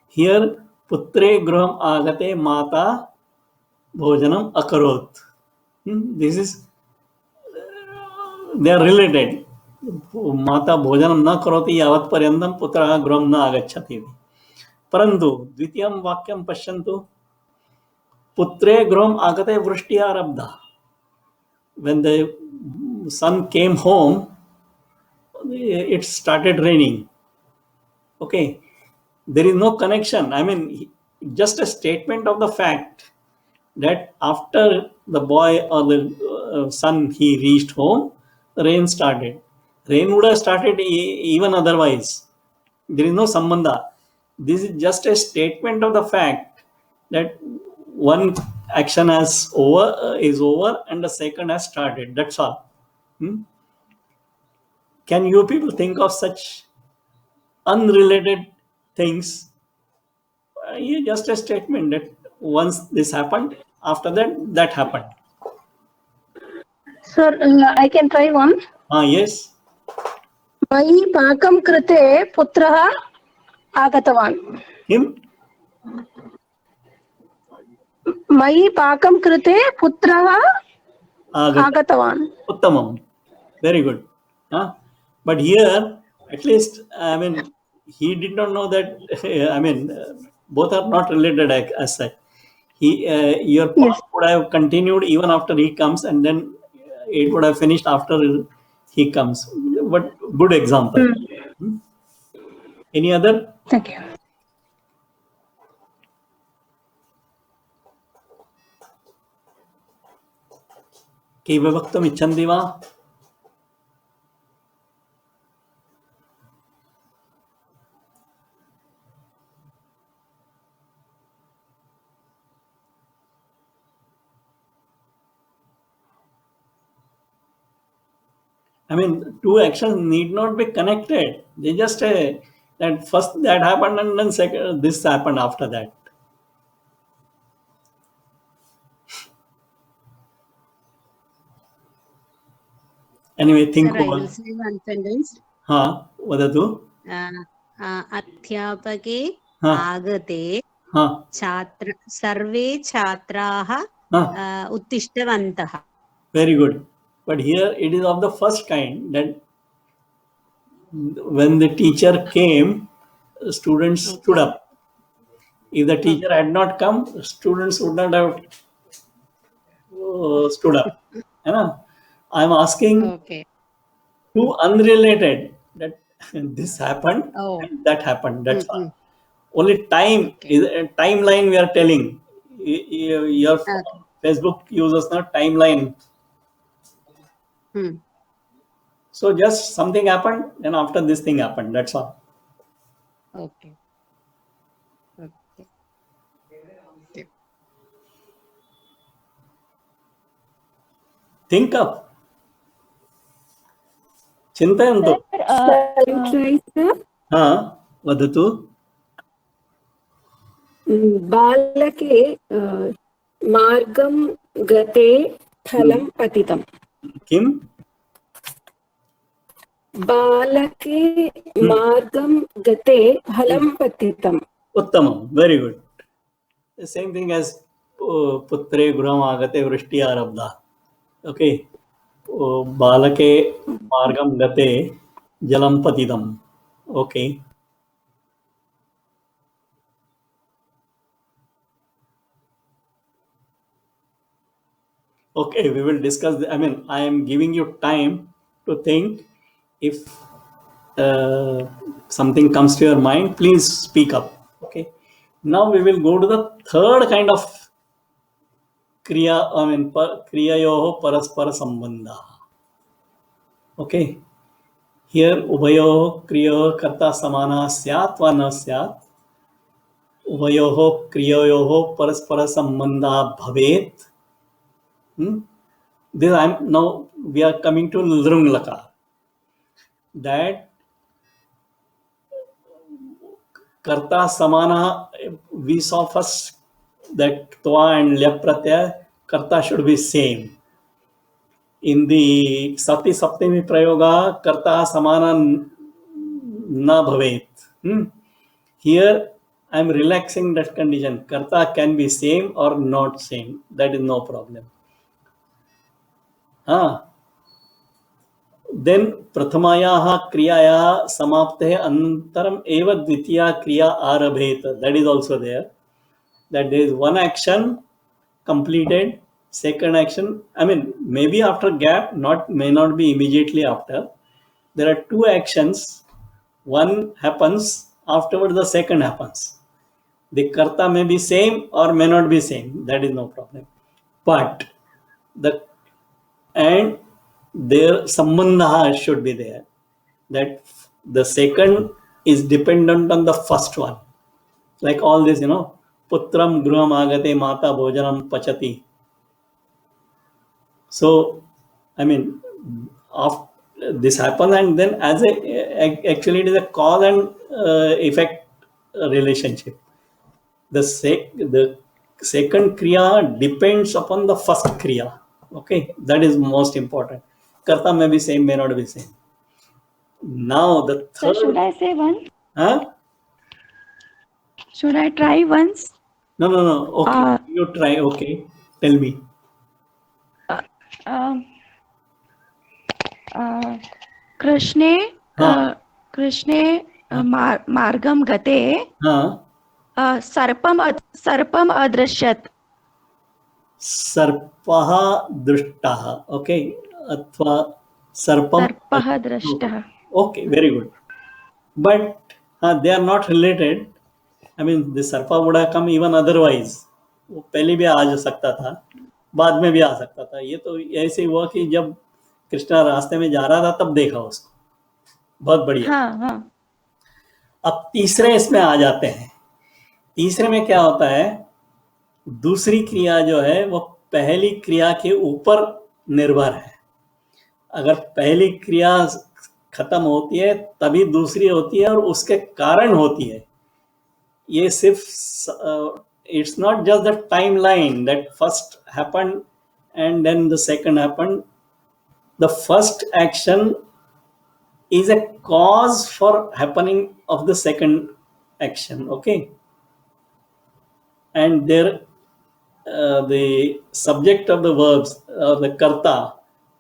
Here, putre gruham agate mata bhojanam akarot. This is, they are related. माता भोजनं न करोति यावत् पर्यन्तं पुत्रः गृहं न आगच्छति. परन्तु द्वितीयं वाक्यं पश्यन्तु. पुत्रे गृहम् आगते वृष्टिः आरब्धा. When the son came home, it started raining. Okay, there is no connection. I mean, just a statement of the fact that after the boy or the son he reached home, the rain started. Rain would have started even otherwise. There is no sambandha. This is just a statement of the fact that one action is over and the second has started. That's all. Can you people think of such unrelated things? Just a statement that once this happened, after that happened.
Sir, I can try one.
Yes.
मयि पाकं कृते पुत्रः आगतवान्.
किं?
मयि पाकं कृते पुत्रः आगतवान्.
उत्तमं. Very good. But here, at least, I mean, he did not know that. I mean, both are not related as such. Your past would have continued even after he comes, and then it would have finished after he comes. But good example. Any other?
Thank you.
के विभक्तम् इच्छन्ति वा? I mean, two actions need not be connected. They just say that first that happened and then second this happened after that. Anyway, think
Sir, I
over.
will say one sentence.
हाँ, वदतु.
अध्यापके
हाँ.
आगते
हाँ.
सर्वे छात्राः
हाँ.
उत्तिष्ठवन्तः.
Very good. But here it is of the first kind, that when the teacher came, students stood up. If the teacher had not come, students would not have stood up. I am asking two unrelated, that this happened and that happened. That's all. Only time is a timeline we are telling. Your Facebook uses not timeline. So just something happened, and after this thing happened. That's all.
Okay.
Think up. चिन्तयन्तु. हाँ, वदतु.
बालके मार्गं गते फलं पतितम्.
किम्?
बालके मार्गं गते फलं पतितम्.
उत्तमम्. Very good. The same thing as पुत्रे गृहम् आगते वृष्टिः आरब्धा. Okay. बालके मार्गं गते जलं पतितम्. Okay. Okay, we will discuss. I mean, I am giving you time to think. If something comes to your mind, please speak up. Okay. Now we will go to the third kind of kriya. I mean, kriyayoho paraspara sambandha. Okay. Here ubayoho kriyayoho karta samana syat va na syat. Ubayoho kriyayoho paraspara sambandha bhavet. This now we are coming to Lrung Lakar. That karta samana, we saw first that twa and lyap pratyaya, karta should be same. In the sati saptami prayoga, karta samana na bhavet. Here I am relaxing that condition. Karta can be same or not same. That is no problem. Then prathamayaha kriyayaha samaptehe antaram eva dvitiya kriya arabhet. That is also there. That there is one action completed, second action. I mean, maybe after gap, may not be immediately after. There are two actions. One happens, afterwards the second happens. The karta may be same or may not be same. That is no problem. But their sambandha should be there, that the second is dependent on the first one. Like all this, putram gruham agate mata bhojanam pachati. So, I mean, this happens, and then actually it is a cause and effect relationship. The second kriya depends upon the first kriya. Okay, that is most important. Karta may be same, may not be same. Now the third.
So should I say one?
Should I try once?
No. Okay, you try. Okay, tell me.
कृष्णे मार्गं गते सर्पम् अदृश्यत्.
सर्पः दृष्टः. Okay, अथवा सर्पः
दृष्टः.
Okay, very good. but they are not related. I mean, the Sarpa would have come even otherwise. वो पहले भी आ सकता था, बाद में भी आ सकता था. ये तो ऐसे हुआ कि जब कृष्णा रास्ते में जा रहा था तब देखा उसको. बहुत बढ़िया.
हाँ हाँ
अब तीसरे इसमें आ जाते हैं. तीसरे में क्या होता है, दूसरी क्रिया जो है वो पहली क्रिया के ऊपर निर्भर है. अगर पहली क्रिया खत्म होती है तभी दूसरी होती है और उसके कारण होती है. ये सिर्फ it's not just the timeline that first happened and then the second happened. The first action is a cause for happening of the second action. Okay, and there the subject of the verbs or the karta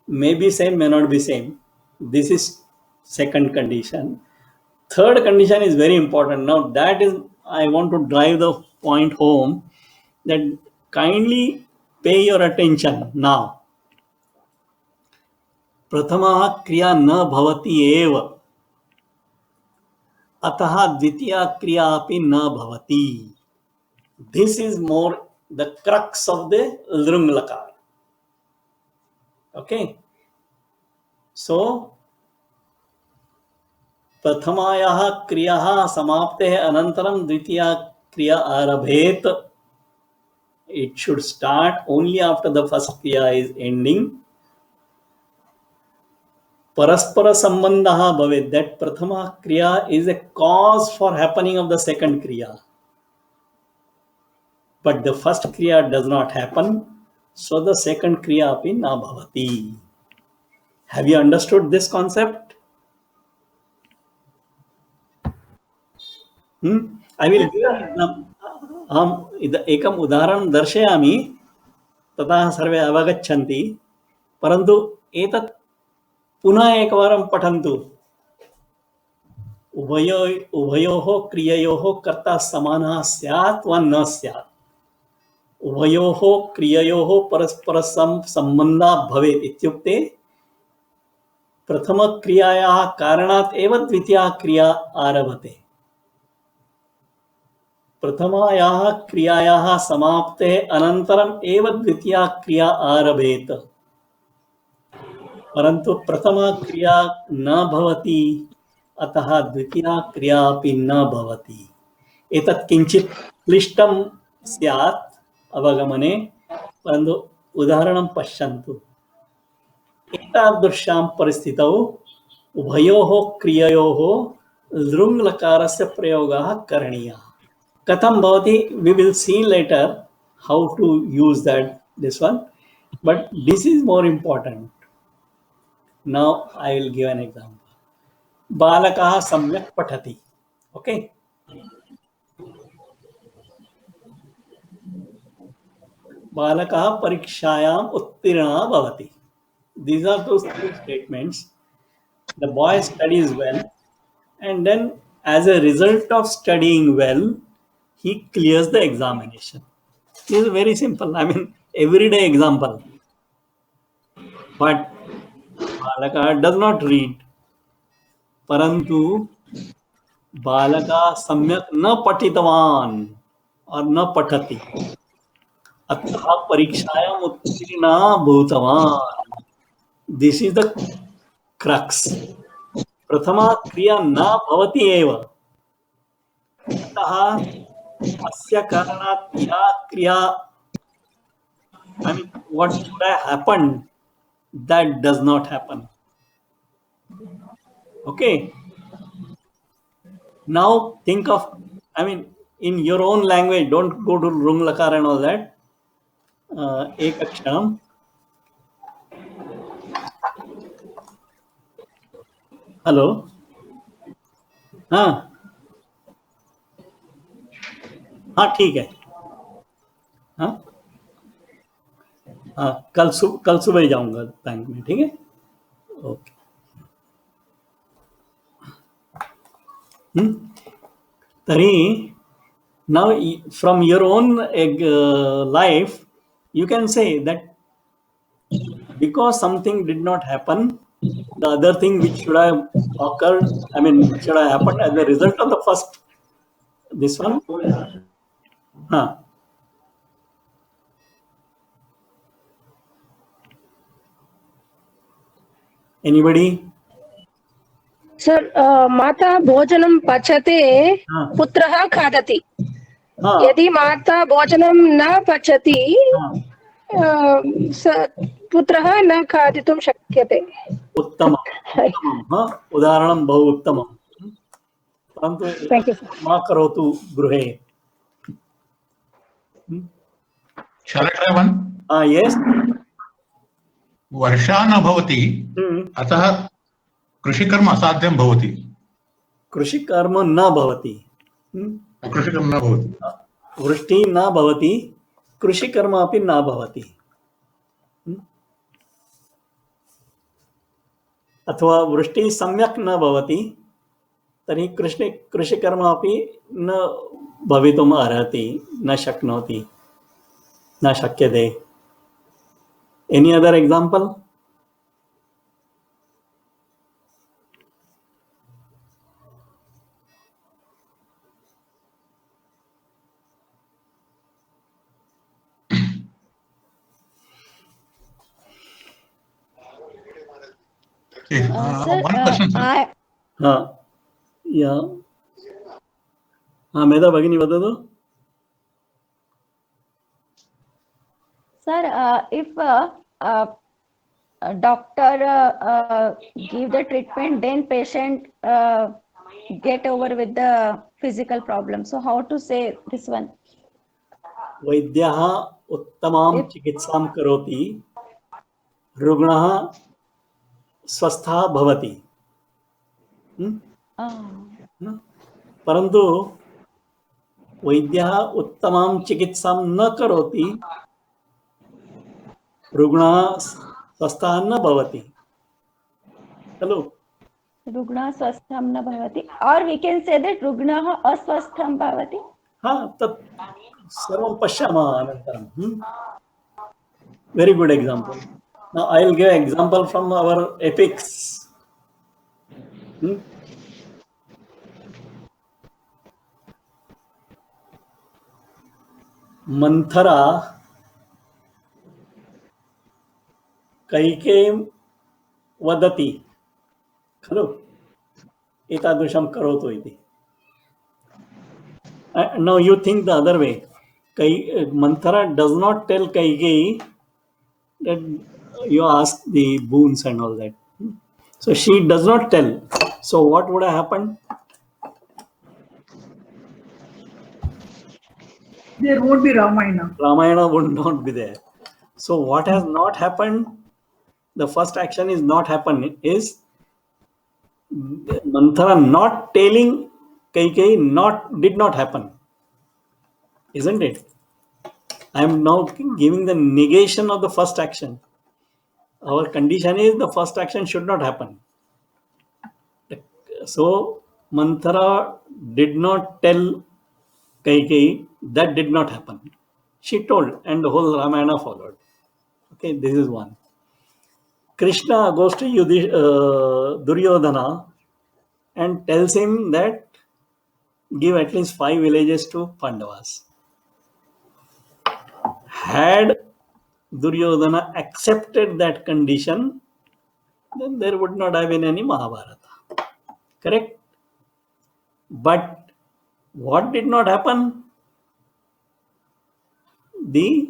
may be same, may not be same. This is second condition. Third condition is very important. Now that is, I want to drive the point home, that kindly pay your attention now. प्रथमा क्रिया न भवति एव, अतः द्वितीया क्रिया अपि न भवति. This is more the crux of the lrung lakar. Okay, so प्रथमायाः क्रियाः समाप्तेः अनन्तरं द्वितीया क्रिया आरभेत. It should start only after the first kriya is ending. Paraspara sambandha bhavet, that prathama kriya is a cause for happening of the second kriya. But the first kriya does not happen, so the second kriya api na bhavati. Have you understood this concept? I will एकम उदाहरणं दर्शयामि, ततः सर्वे अवगच्छन्ति. परन्तु एतत् पुनः एकवारं पठन्तु. उभयोः क्रिययोः कर्ता समानः स्यात् वा न स्यात्. उभयोः क्रिययोः परस्पर सम्बन्धः भवेत् इत्युक्ते प्रथमक्रियायाः कारणात् एव द्वितीया क्रिया आरभते. प्रथमायाः क्रियायाः समाप्तेः अनन्तरम् एव द्वितीया क्रिया आरभेत. परन्तु प्रथमा क्रिया न भवति, अतः द्वितीया क्रिया अपि न भवति. एतत् किञ्चित् क्लिष्टं स्यात् अवगमने, परन्तु उदाहरणं पश्यन्तु. एतादृशां परिस्थितौ उभयोः क्रिययोः लृङ् लकारस्य प्रयोगः करणीयः. कथं भवति, we will see later how to use this one, but this is more important. Now I will give an example. बालकः सम्यक् पठति. Okay, बालकः परीक्षायाम् उत्तीर्णः भवति. These are those three statements. The boy studies well, and then as a result of studying well, he clears the examination. This is very simple. I mean, everyday example. But Balaka does not read. Parantu Balaka samyak na patitavan or na patati. Atha parikshayam uttirna bhutavan. This is the crux. Prathama kriya na bhavati eva. Atah asya karanat ya kriya, I mean, what should have happened, that does not happen. Okay, now think of, I mean, in your own language, don't go to lrung lakar and all that. Ekaksharam. Hello. हाँ हाँ ठीक है. हाँ हाँ, कल सुबह ही जाऊंगा bank में. ठीक है, ओके. तरी now from your own life you can say that because something did not happen, the other thing which should have occurred, should have happened as a result of the first, this one. Anybody?
Sir, Mata Bhojanam Pachate Putraha Khadati. Yadi Mata Bhojanam na Pachati, Putraha na Khaditum Shakyate.
Uttamam. Udaharanam bahu uttamam.
Thank you, sir.
Ma karotu gruhe.
Shall I try one?
Yes.
वर्षा न भवति अतः कृषिकर्म असाध्यं भवति.
कृषिकर्म न भवति.
कृषिकर्म न भवति.
वृष्टि न भवति, कृषिकर्म अपि न भवति. अथवा वृष्टि सम्यक् न भवति तर्हि कृषिकर्म अपि न भवितुम् अर्हति, न शक्नोति, न शक्यते. Any other example?
One question, sir.
Yeah. Meda Bhagini vadadu.
Sir, if a doctor give the treatment, then patient get over with the physical problem. So how to say this one?
Vaidyaha uttamam chikitsam karoti, rugnaha swastha bhavati. Parantu Vaidyaha uttamam chikitsam na karoti, rugnaha swastha na bhavati. Hello.
Rugna swastham na bhavati. Or we can say that Rugnaha aswastham bhavati.
Tat sarvam pashyama anantaram. Very good example. Now I will give example from our epics. Manthara Kaikeym vadati. Hello. Etadrusham karotu iti. Now you think the other way. Manthara does not tell Kaikeyi that you ask the boons and all that. So she does not tell. So what would have happened?
There won't be Ramayana.
Ramayana would not be there. So what has not happened? The first action is not happened is Manthara not telling Kaikeyi did not happen. Isn't it? I am now giving the negation of the first action. Our condition is the first action should not happen. So Manthara did not tell Kaikeyi, that did not happen. She told, and the whole Ramayana followed. Okay, this is one. Krishna goes to Duryodhana and tells him that give at least 5 villages to Pandavas. Had Duryodhana accepted that condition, then there would not have been any Mahabharata. Correct? But what did not happen? The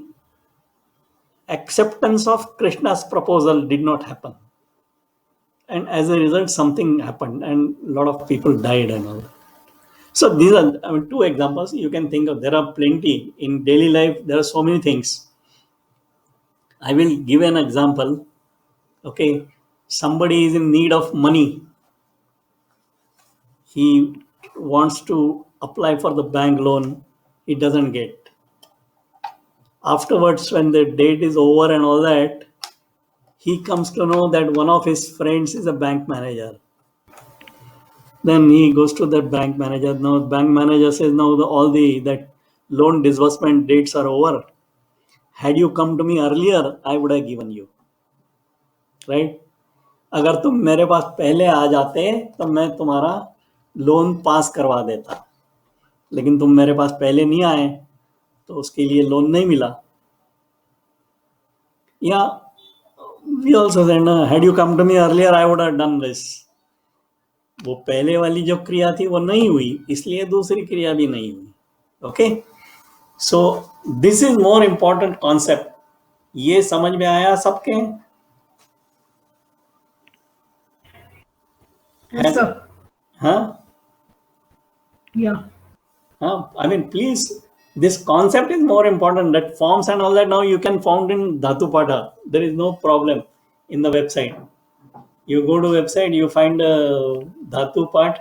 acceptance of Krishna's proposal did not happen. And as a result, something happened and a lot of people died and all that. So these are 2 examples you can think of. There are plenty. In daily life, there are so many things. I will give an example. Okay, somebody is in need of money. He wants to apply for the bank loan. He doesn't get. Afterwards, when the date is over and all that, he comes to know that one of his friends is a bank manager. Then he goes to that bank manager. Now bank manager says, now that loan disbursement dates are over. Had you come to me earlier, I would have given you. Right? अगर तुम मेरे पास पहले आ जाते तो मैं तुम्हारा loan pass करवा देता, लेकिन तुम मेरे पास पहले नहीं आए तो उसके लिए लोन नहीं मिला. या we also said, had you come to me earlier, I would have done this. वो पहले वाली जो क्रिया थी वो नहीं हुई, इसलिए दूसरी क्रिया भी नहीं हुई. Okay, so this is more important concept. ये समझ में आया सबके?
Yes, sir.
हाँ
Yeah.
हाँ, I mean, please, this concept is more important. That forms and all that now you can found in Dhatu Pada. There is no problem in the website. You go to website, you find a Dhatu part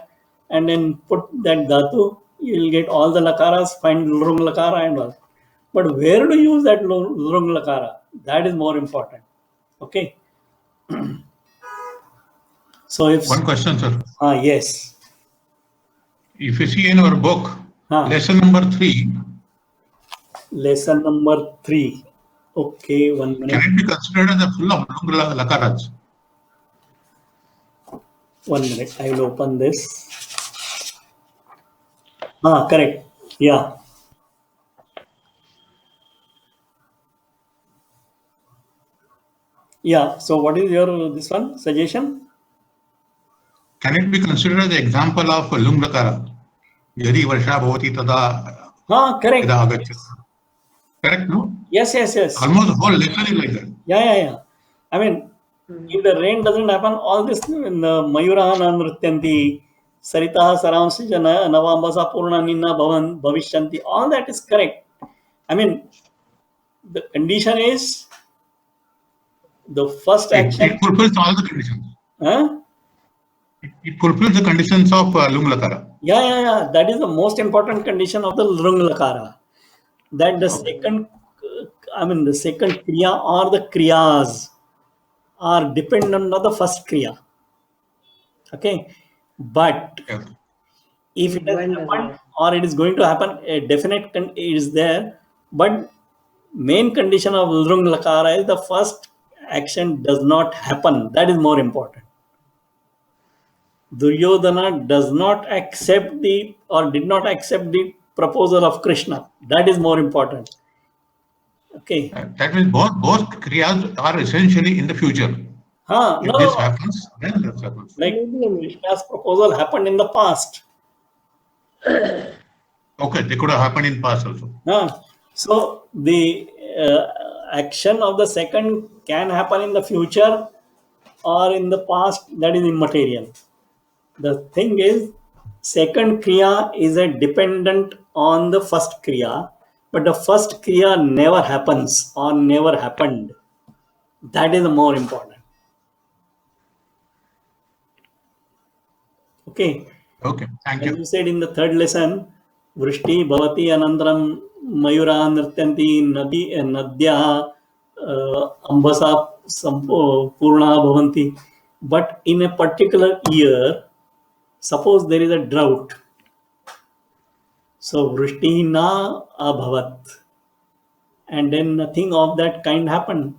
and then put that Dhatu, you will get all the lakaras, find Lrung lakara and all. But where to use that Lrung lakara? That is more important. Okay. So if
one question, sir.
Yes.
If you see in our book, lesson number 3.
Lesson number 3. Okay, 1 minute.
Can it be considered as a full of Lung lakaras?
1 minute. I will open this. Correct. Yeah. Yeah. So what is your this one suggestion?
Can it be considered as an example of Lung lakara? Yadi varsha bhavati tada.
Correct.
Correct, no?
Yes.
Almost the whole lesson is like that.
Yeah. I mean, if the rain doesn't happen, all this in the Mayurahan Nrityanti, Saritaha Saramsi Jana, Navambasa Purna Nina Bhavan, Bhavishyanti, all that is correct. I mean, the condition is the first action.
It fulfills all the conditions. It fulfills the conditions of Lung lakara.
Yeah. That is the most important condition of the Lung lakara. That the second kriya or the kriyas are dependent on the first kriya. Okay, but if it has happened or it is going to happen, a definite is there, but main condition of Lrung lakara is the first action does not happen. That is more important. Duryodhana does not accept did not accept the proposal of Krishna. That is more important. Okay.
That means both kriyas are essentially in the future. If this happens, then this happens.
Like Krishna's proposal happened in the past.
Okay, they could have happened in past also.
So the action of the second can happen in the future or in the past. That is immaterial. The thing is, second kriya is a dependent on the first kriya, but the first kriya never happens or never happened. That is the more important. Okay,
thank you.
As you said in the third lesson, Vrishti Bhavati Anantaram Mayura Nrittyanti Nadya Ambasa Purna Bhavanti. But in a particular year, suppose there is a drought. So Vrishti na abhavat. And then nothing of that kind happened.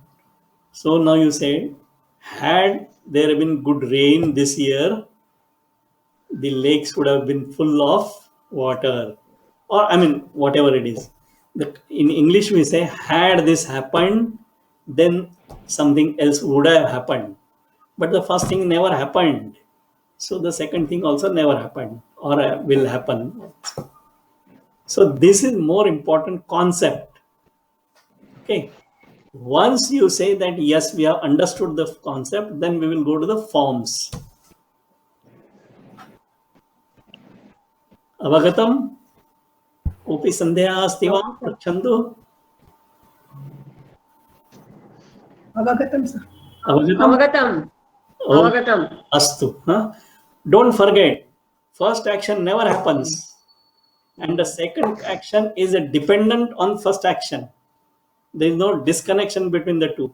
So now you say, had there been good rain this year, the lakes would have been full of water. Or I mean, whatever it is. In English we say, had this happened, then something else would have happened. But the first thing never happened. So the second thing also never happened or will happen. So this is more important concept. Okay. Once you say that, yes, we have understood the concept, then we will go to the forms. Avagatam? Kopi sandhya asti va? Prachantu?
Avagatam, sir.
Avagatam. Astu. Don't forget, first action never happens. And the second action is a dependent on first action. There is no disconnection between the two.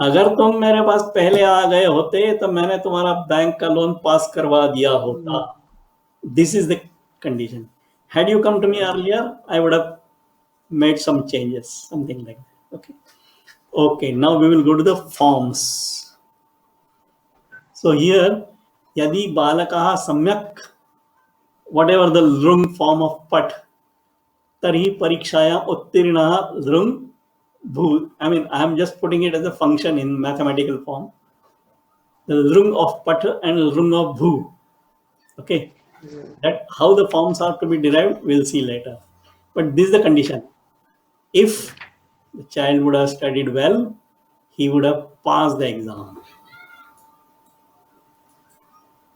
अगर तुम मेरे पास पहले आ गए होते तो मैंने तुम्हारा bank का लोन पास करवा दिया होता. This is the condition. Had you come to me earlier, I would have made some changes, something like that. Okay. Now we will go to the forms. So here, yadi balakaha samyak, whatever the lrung form of pat, tarhi parikshaya uttirnaha lrung bhu. I mean, I am just putting it as a function in mathematical form. The lrung of pat and lrung of bhu. Okay, that how the forms are to be derived, we'll see later. But this is the condition. If the child would have studied well, he would have passed the exam.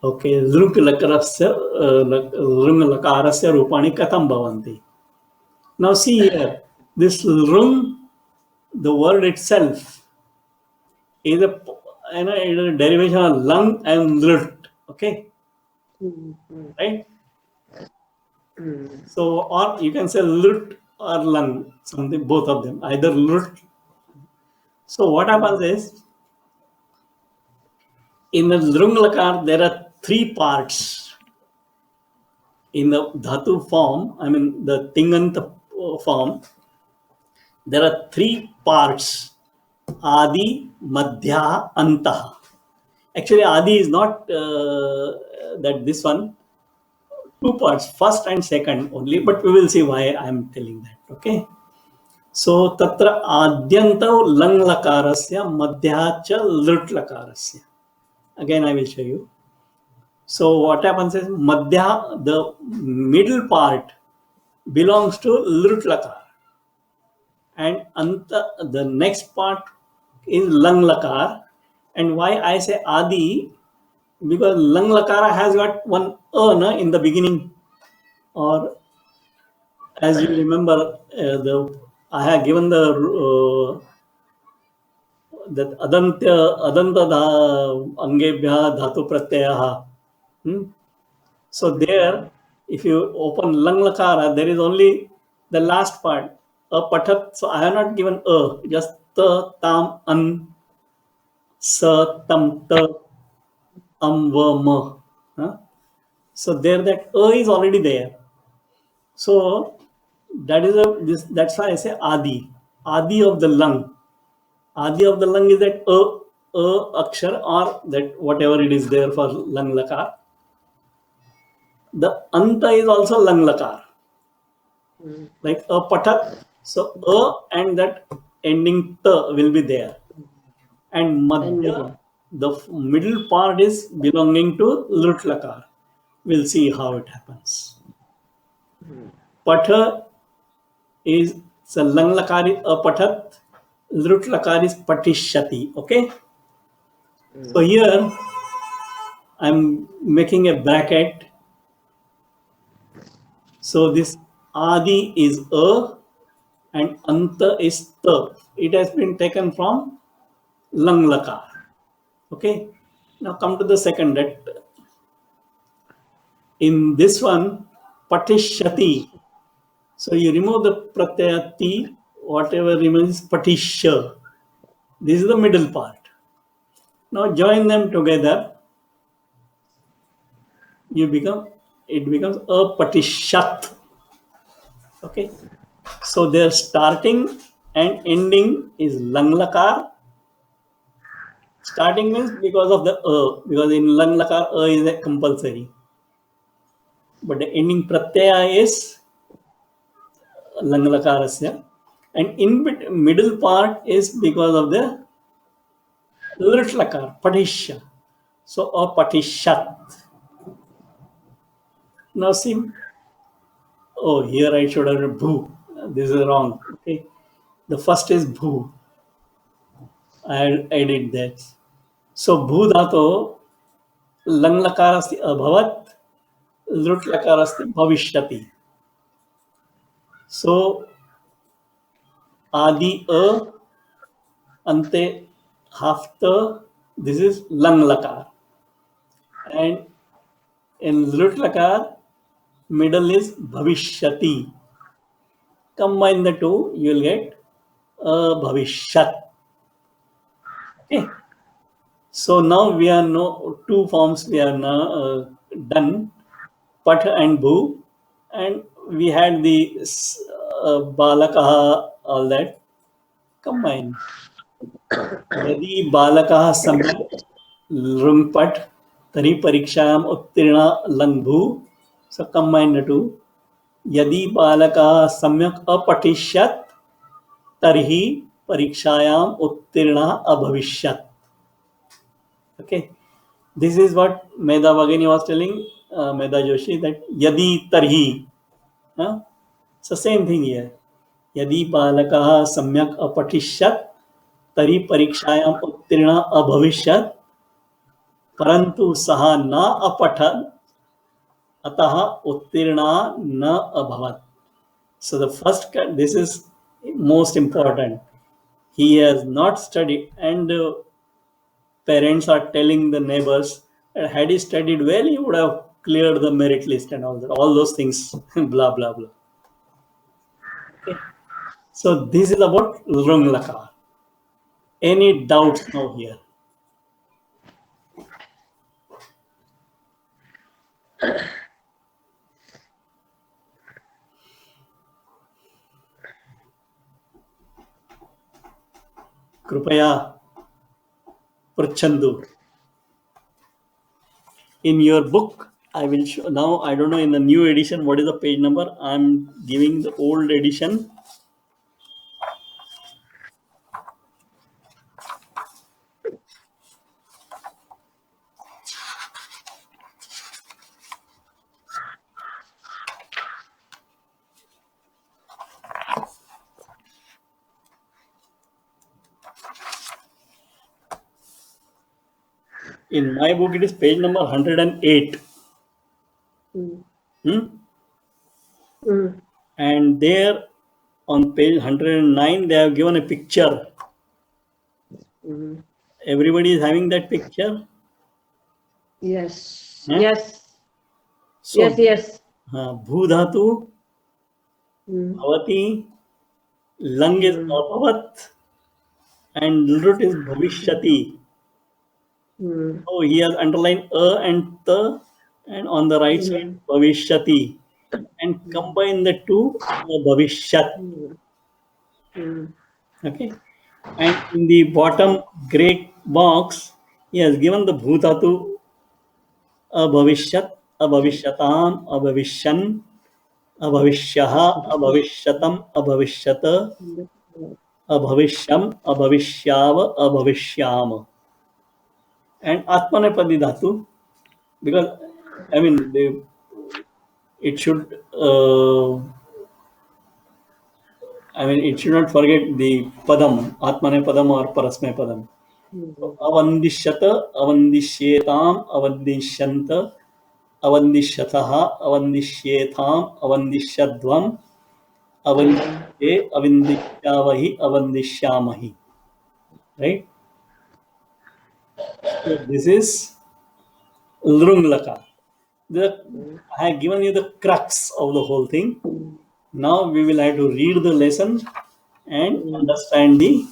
Okay, lrung lakarasya rupani katham bhavanti. Now see here, this lrung, the word itself, is a derivation of lung and lrt. Okay, right? So, or you can say lrt or lung, something, both of them, either lrt. So what happens is, in the lrung lakar, there are three parts. In the dhatu form, I mean the tingant form, there are three parts: adi, madhya, anta. Actually, adi is not that this one. Two parts, first and second only, but we will see why I am telling that. Okay. So tatra adyantau lang lakarasya madhya cha lrt lakarasya. Again, I will show you. So what happens is madhya, the middle part, belongs to lrt lakar, and anta, the next part, is lang lakar. And why I say adi? Because lang lakara has got one in the beginning, or as you remember, I have given the that adanta angebhya dhatu pratyaya. So there, if you open lang lakara, there is only the last part, patat. So I have not given just ta, tam, an, sa, tam, ta, va, ma. So there, that is already there. So that is that's why I say adi of the lung. Adi of the lung is that akshar, or that whatever it is there for lung lakar. The anta is also lung lakar, like a patat. So and that ending ta will be there, and madhya, the middle part, is belonging to lrt lakar. We'll see how it happens. Patha is lang lakari apatat, lrt lakar is patishati. Okay. So here I'm making a bracket. So this adi is and anta is ta. It has been taken from lang lakar. Okay. Now come to the second, that in this one, patishati. So you remove the pratyati, whatever remains patisha. This is the middle part. Now join them together. It becomes a patishat. Okay. So their starting and ending is lang lakar. Starting means because of the because in lang lakar is a compulsory. But the ending pratyaya is lang lakarasya, and in middle part is because of the lrt lakar, patisha. So a patishat. Now see, here I should have written bhu. This is wrong. Okay, the first is bhu. I did that. So bhu dhato lang lakarasti abhavat, lrt lakarasti bhavishyati. So adi ante hafta, this is lang lakar, and in lrt lakar, middle is bhavishyati. Combine the two, you will get bhavishyat. Okay. So now we are two forms we are now done, pat and bhu, and we had the balakaha, all that. Combine. Yadi balakaha samyak lrungpat tari parikshayam uttirna langbhu. So combine the two. Yadi balaka samyak apatishyat tarhi parikshayam uttirna abhavishyat. Okay, this is what Meda Bhagini was telling Meda Joshi, that yadi tarhi. So same thing here. Yadi balakaha samyak apatishyat tari parikshayam uttirna abhavishyat parantu saha na apathat ataha uttirna na abhavat. So the first, this is most important. He has not studied, and parents are telling the neighbors, had he studied well, he would have cleared the merit list and all that, all those things, blah blah blah. Okay. So this is about Lrung Lakar. Any doubts now here? Krupaya Prachandu. In your book, I will show now. I don't know in the new edition what is the page number. I'm giving the old edition. In my book, it is page number 108. And there on page 109, they have given a picture. Everybody is having that picture?
Yes.
Huh?
Yes.
So,
Yes.
Bhudhatu, Bhavati, Lang is Apavat, and Lrut is Bhavishyati. So he has underlined A and Ta, and on the right side Bhavishyati, and combine the two, Bhavishyat. Okay, and in the bottom gray box, he has given the Bhutatu, Abhavishyat, Abhavishyatam, Abhavishyan, Abhavishyaha, Abhavishyatam, Abhavishyata, Abhavishyam, Abhavishyava, Abhavishyama. And Atmanepadi Dhatu, because I mean it should it should not forget the Padam, Atmane Padam or Parasme Padam. So, Avandishyata, Avandishyetam, Avandishyanta, Avandishyataha, Avandishyetam, Avandishyadvam, Avandishye, Avindishyavahi, Avandishyamahi. Right? So this is Lrung Lakar. I have given you the crux of the whole thing. Now we will have to read the lesson and understand the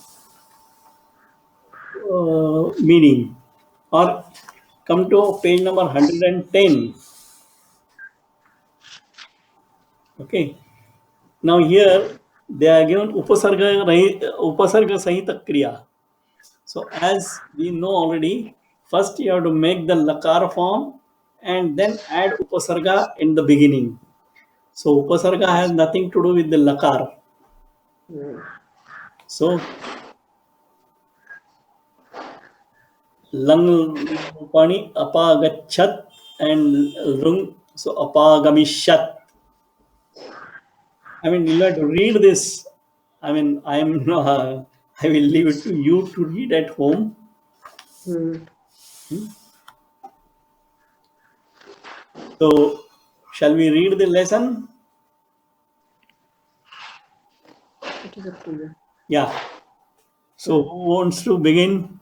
meaning. Or come to page number 110. Okay. Now here they are given Upasarga Sahita Kriya. So as we know already, first you have to make the Lakar form and then add Upasarga in the beginning. So Upasarga has nothing to do with the Lakar. So Lang Rupani Apagachat and Lrung, so Apagamishat. I mean, you have to read this. I mean, I will leave it to you to read at home. So, shall we read the lesson?
It is up to you.
Yeah. So, who wants to begin?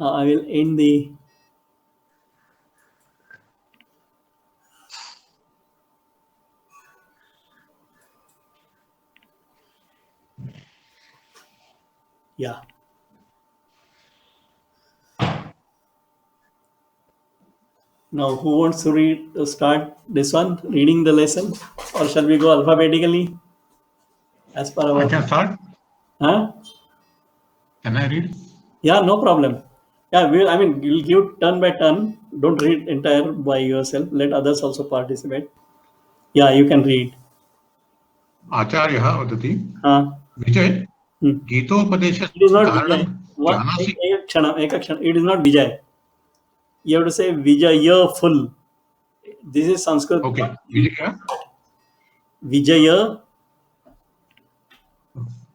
I will end the. Yeah. Now, who wants to start this one, reading the lesson, or shall we go alphabetically? As per our.
I can start.
Huh?
Can I read?
Yeah, no problem. Yeah, I mean, you'll give turn by turn. Don't read entire by yourself. Let others also participate. Yeah, you can read.
आचार्यः वदति विजय गीतोपदेशस्य
It is not
कारणं
Vijay.
जानासि
It is not Vijay. You have to say Vijayaful. This is Sanskrit.
Okay. Vijaya.
Vijaya.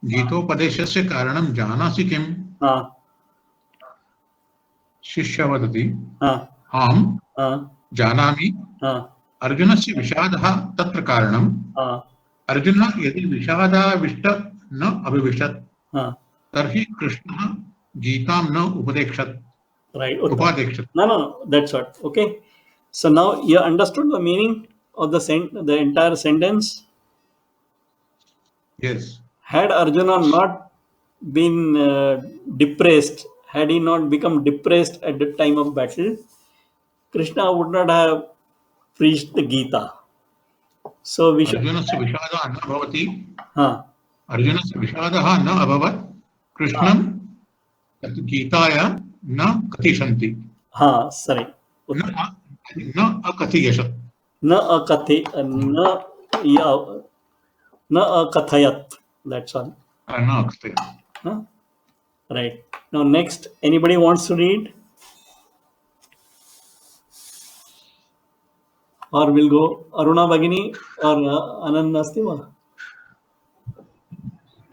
गीतोपदेशस्य कारणं जानासि किम्? शिष्य वदति आम् जानामि। अर्जुनस्य विषादः तत्र कारणम्। अर्जुनः यदि विषादाविष्ट न अभिविशत् तर्हि कृष्णः गीतां न उपदेक्षत्।
Right.
Upadekshat.
No, that's what. Okay. So now you understood the meaning of the entire sentence.
Yes.
Had Arjuna not been depressed, had he not become depressed at the time of battle, Krishna would not have preached the Gita. So we should.
अर्जुनस्य विषादः न भवति। अर्जुनस्य विषादः न अभवत्। कृष्णं तत् गीताय न कथिष्यन्ति।
Sorry.
न अकथयत्।
न अकथयत्. That's all.
न अकथयत्.
Right. Now next, anybody wants to read? Or we'll go Aruna Bhagini or Ananda Astiva?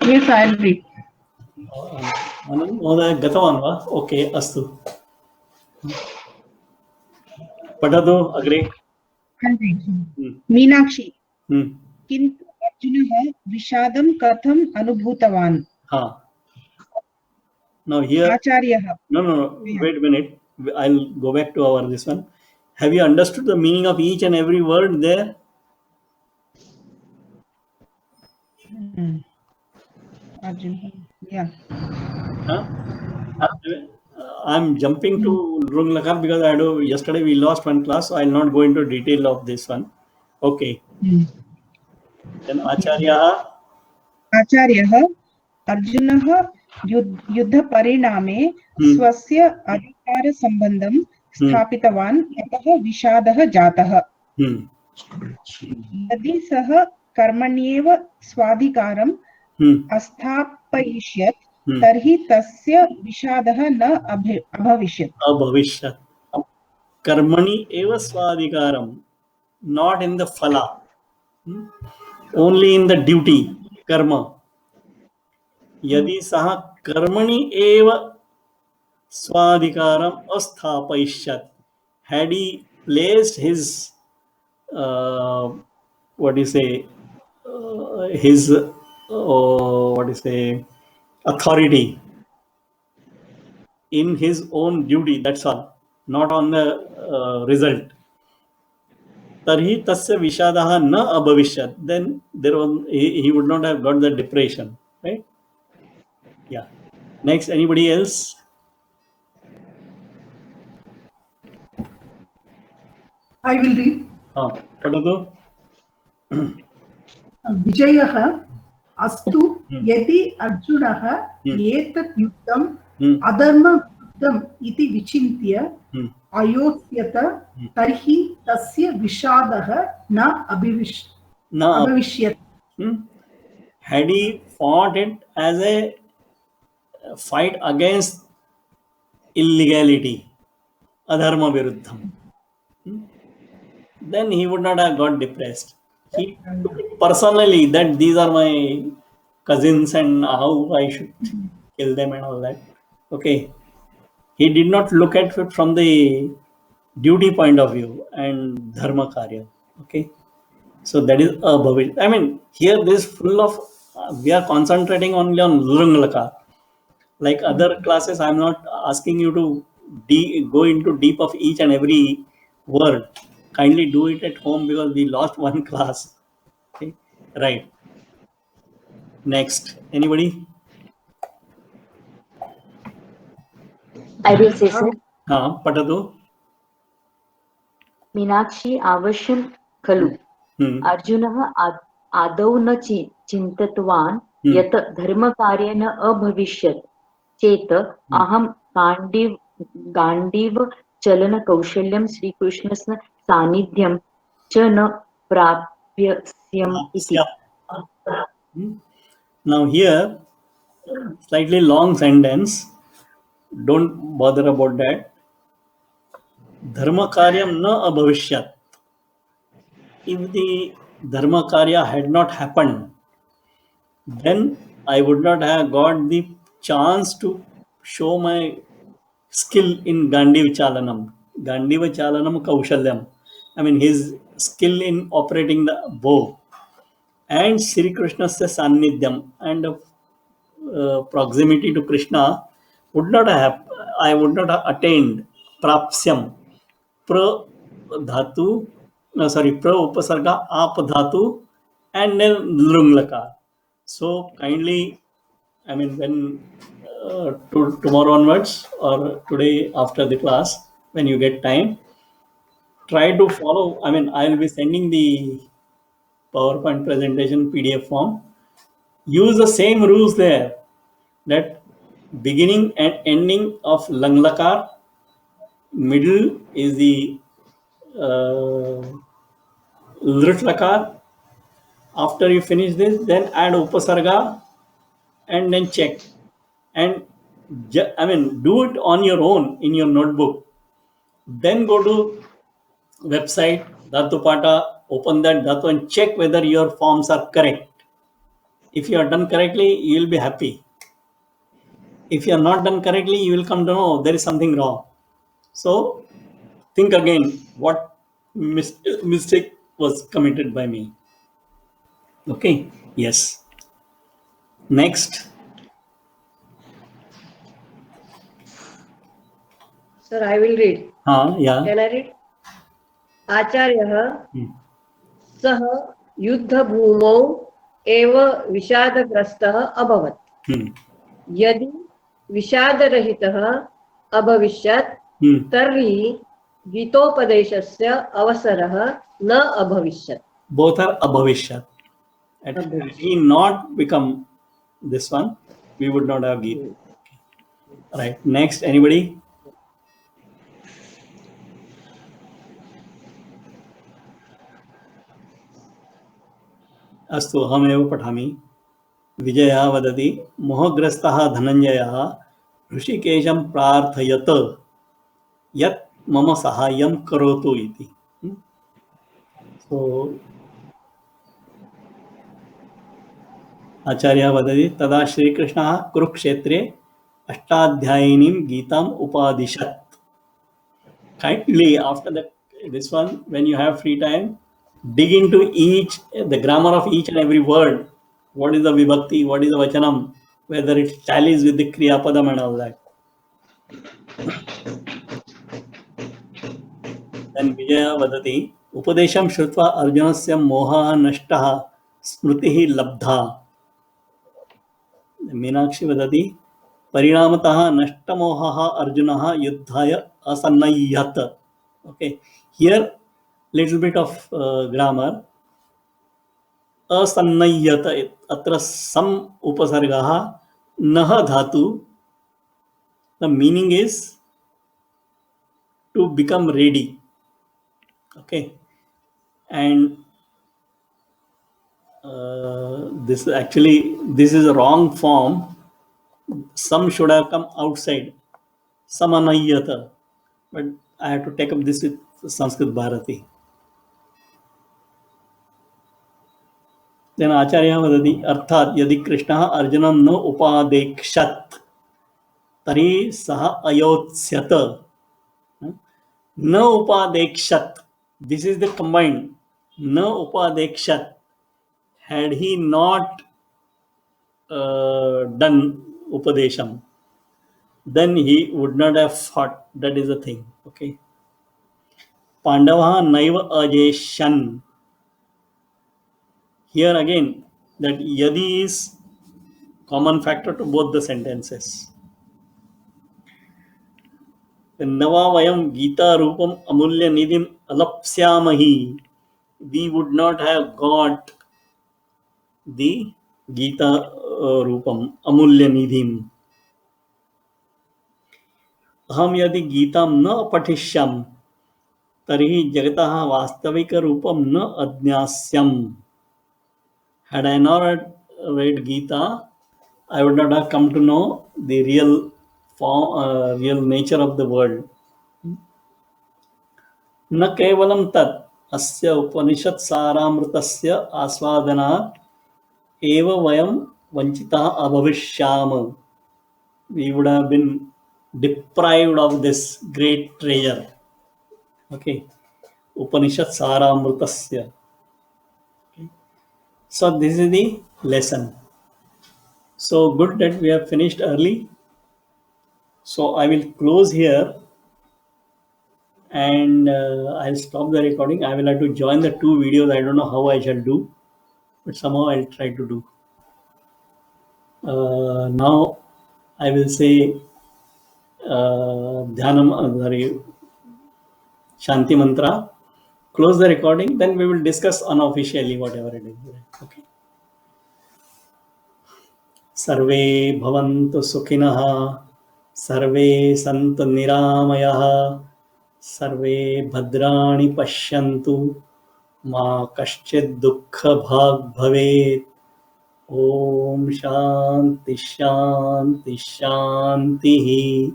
Yes, I'll read.
Anand Mohoday Gatavan va? Okay, astu. Patadu, agree.
Meenakshi किन्तु अर्जुनः विषादं कथम् अनुभूतवान्?
Now here.
आचार्यः.
No. Wait a minute. I'll go back to this one. Have you understood the meaning of each and every word there?
Yeah.
I'm jumping to Lung Lakar because yesterday we lost one class, so I'll not go into detail of this one. Okay. Then Acharyah
अर्जुनः युद्धपरिणामे स्वस्य अधिकारसम्बन्धं स्थापितवान् अतः विषादः जातः। यदि सः कर्मण्येव स्वाधिकारम् अस्थापयिष्यत् तर्हि तस्य विषादः न अभविष्यत्।
कर्मणि एव स्वाधिकारम्, not in the phala, only in the duty, karma. यदि सः कर्मणि एव स्वाधिकारम् अस्थापयिष्यत्, had he placed his authority in his own duty, that's all, not on the result. Tarhi tasya vishadaha na abhavishyat, then he would not have got the depression, right? Yeah. Next, anybody else?
I will read.
Patadu.
विजयः अस्तु यदि अर्जुनः एतत् युद्धम् अधर्मयुद्धम् इति विचिन्त्य अयोत्स्यत तर्हि तस्य विषादः न अभविष्यत्.
Had he fought it as a fight against illegality, adharma viruddham, then he would not have got depressed. He took it personally that these are my cousins and how I should kill them and all that. Okay. He did not look at it from the duty point of view and dharma karya. Okay. So that is abhavish. I mean, here this full of, we are concentrating only on Lurungalaka. Like other classes, I am not asking you to go into deep of each and every word. Kindly do it at home because we lost one class. Okay, right. Next, anybody?
I will say so.
Patadu.
Meenakshi अवश्यं खलु अर्जुनः आदौ न चिन्तितवान् यत् धर्मकार्येण अभविष्यत् चेत् अहं गाण्डीव चलनकौशल्यं श्रीकृष्णस्य सान्निध्यं च न प्राप्स्यम् इति.
Now here, slightly long sentence. Don't bother about that. Dharma karyam na abhavishyat. If the dharma karya had not happened, then I would not have got the chance to show my skill in Gandiva Chalanam. Gandiva Chalanam Kaushalyam. I mean, his skill in operating the bow. And Sri Krishna's Sannidhyam and proximity to Krishna would not have, I would not have attained Prapsyam. Pra dhatu, no, sorry, pra upasarga, ap dhatu, and then lunglaka. So kindly, I mean, when tomorrow onwards or today after the class, when you get time, try to follow. I mean, I will be sending the PowerPoint presentation PDF form. Use the same rules there, that beginning and ending of langlakar, middle is the lritlakar. After you finish this, then add upasarga and then check. And I mean, do it on your own in your notebook. Then go to website Dhatupata, open that Dhatu and check whether your forms are correct. If you are done correctly, you will be happy. If you are not done correctly, you will come to know there is something wrong. So think again what mistake was committed by me. Okay, yes. Next.
Sir, I will read.
Yeah.
Can I read? आचार्यः सः युद्धभूमौ एव विषादग्रस्तः अभवत्. यदि विषादरहितः अभविष्यत् तर्हि गीतोपदेशस्य अवसरः न अभविष्यत्.
Both are abhavishyat. Had he not become this one, we would not have Gita. Right. Next, anybody? अस्तु, अहमेव पठामि. विजयः वदति, मोहग्रस्तः धनञ्जयः ऋषिकेशं प्रार्थयत् यत् मम साहाय्यं करोतु इति. सो आचार्यः वदति, तदा श्रीकृष्णः कुरुक्षेत्रे अष्टाध्यायिनीं गीताम् उपादिशत्. Kindly, after that, this one, when you have free time, dig into the grammar of each and every word. What is the vibhakti, what is the vachanam, whether it tallies with the kriya padam and all that. Then Vijaya vadati, upadesham shrutva arjunasya moha nashtaha smritihi labdha. Meenakshi vadati, parinamataha nashtamohaha arjunaha yuddhaya asannayat. Okay, here little bit of grammar. Asannayata, atra sam upasargaha naha dhatu. The meaning is to become ready. Okay, and this is a wrong form. Some should have come outside. Samanayata, but I have to take up this with Sanskrit Bharati. Then Acharya vadati, अर्थात यदि कृष्णः अर्जुनं न उपादेक्षत तर्हि सः अयोत्स्यत. न उपादेक्षत, this is the combined. न उपादेक्षत, had he not done upadesham, then he would not have fought. That is the thing. Okay. Pandavaha naiva ajeshan. Here again, that yadi is common factor to both the sentences. Nava vayam Gita rupam amulya nidhim alapsyamahi. We would not have got the Gita rupam amulya nidhim. अहम यदि गीतां न पठिष्यामि तर्हि जगतः वास्तविकरूपं न अज्ञास्यम्. Had I not read Gita, I would not have come to know the real form, real nature of the world. न केवलं तत् अस्य उपनिषत् सारामृतस्य आस्वादनात् एव वयं वंचिताः अभविष्याम. We would have been deprived of this great treasure. Okay, Upanishad Saramritasya. Okay. So this is the lesson. So good that we have finished early. So I will close here and I'll stop the recording. I will have to join the two videos. I don't know how I shall do, but somehow I'll try to do. Now I will say Dhyanam, Shanti Mantra. Close the recording, then we will discuss unofficially whatever it is. Okay. Sarve bhavantu sukhinah, sarve santu niramayah, sarve bhadrani pashyantu, ma kaschid dukkha bhag bhavet. Om Shanti Shanti Shanti.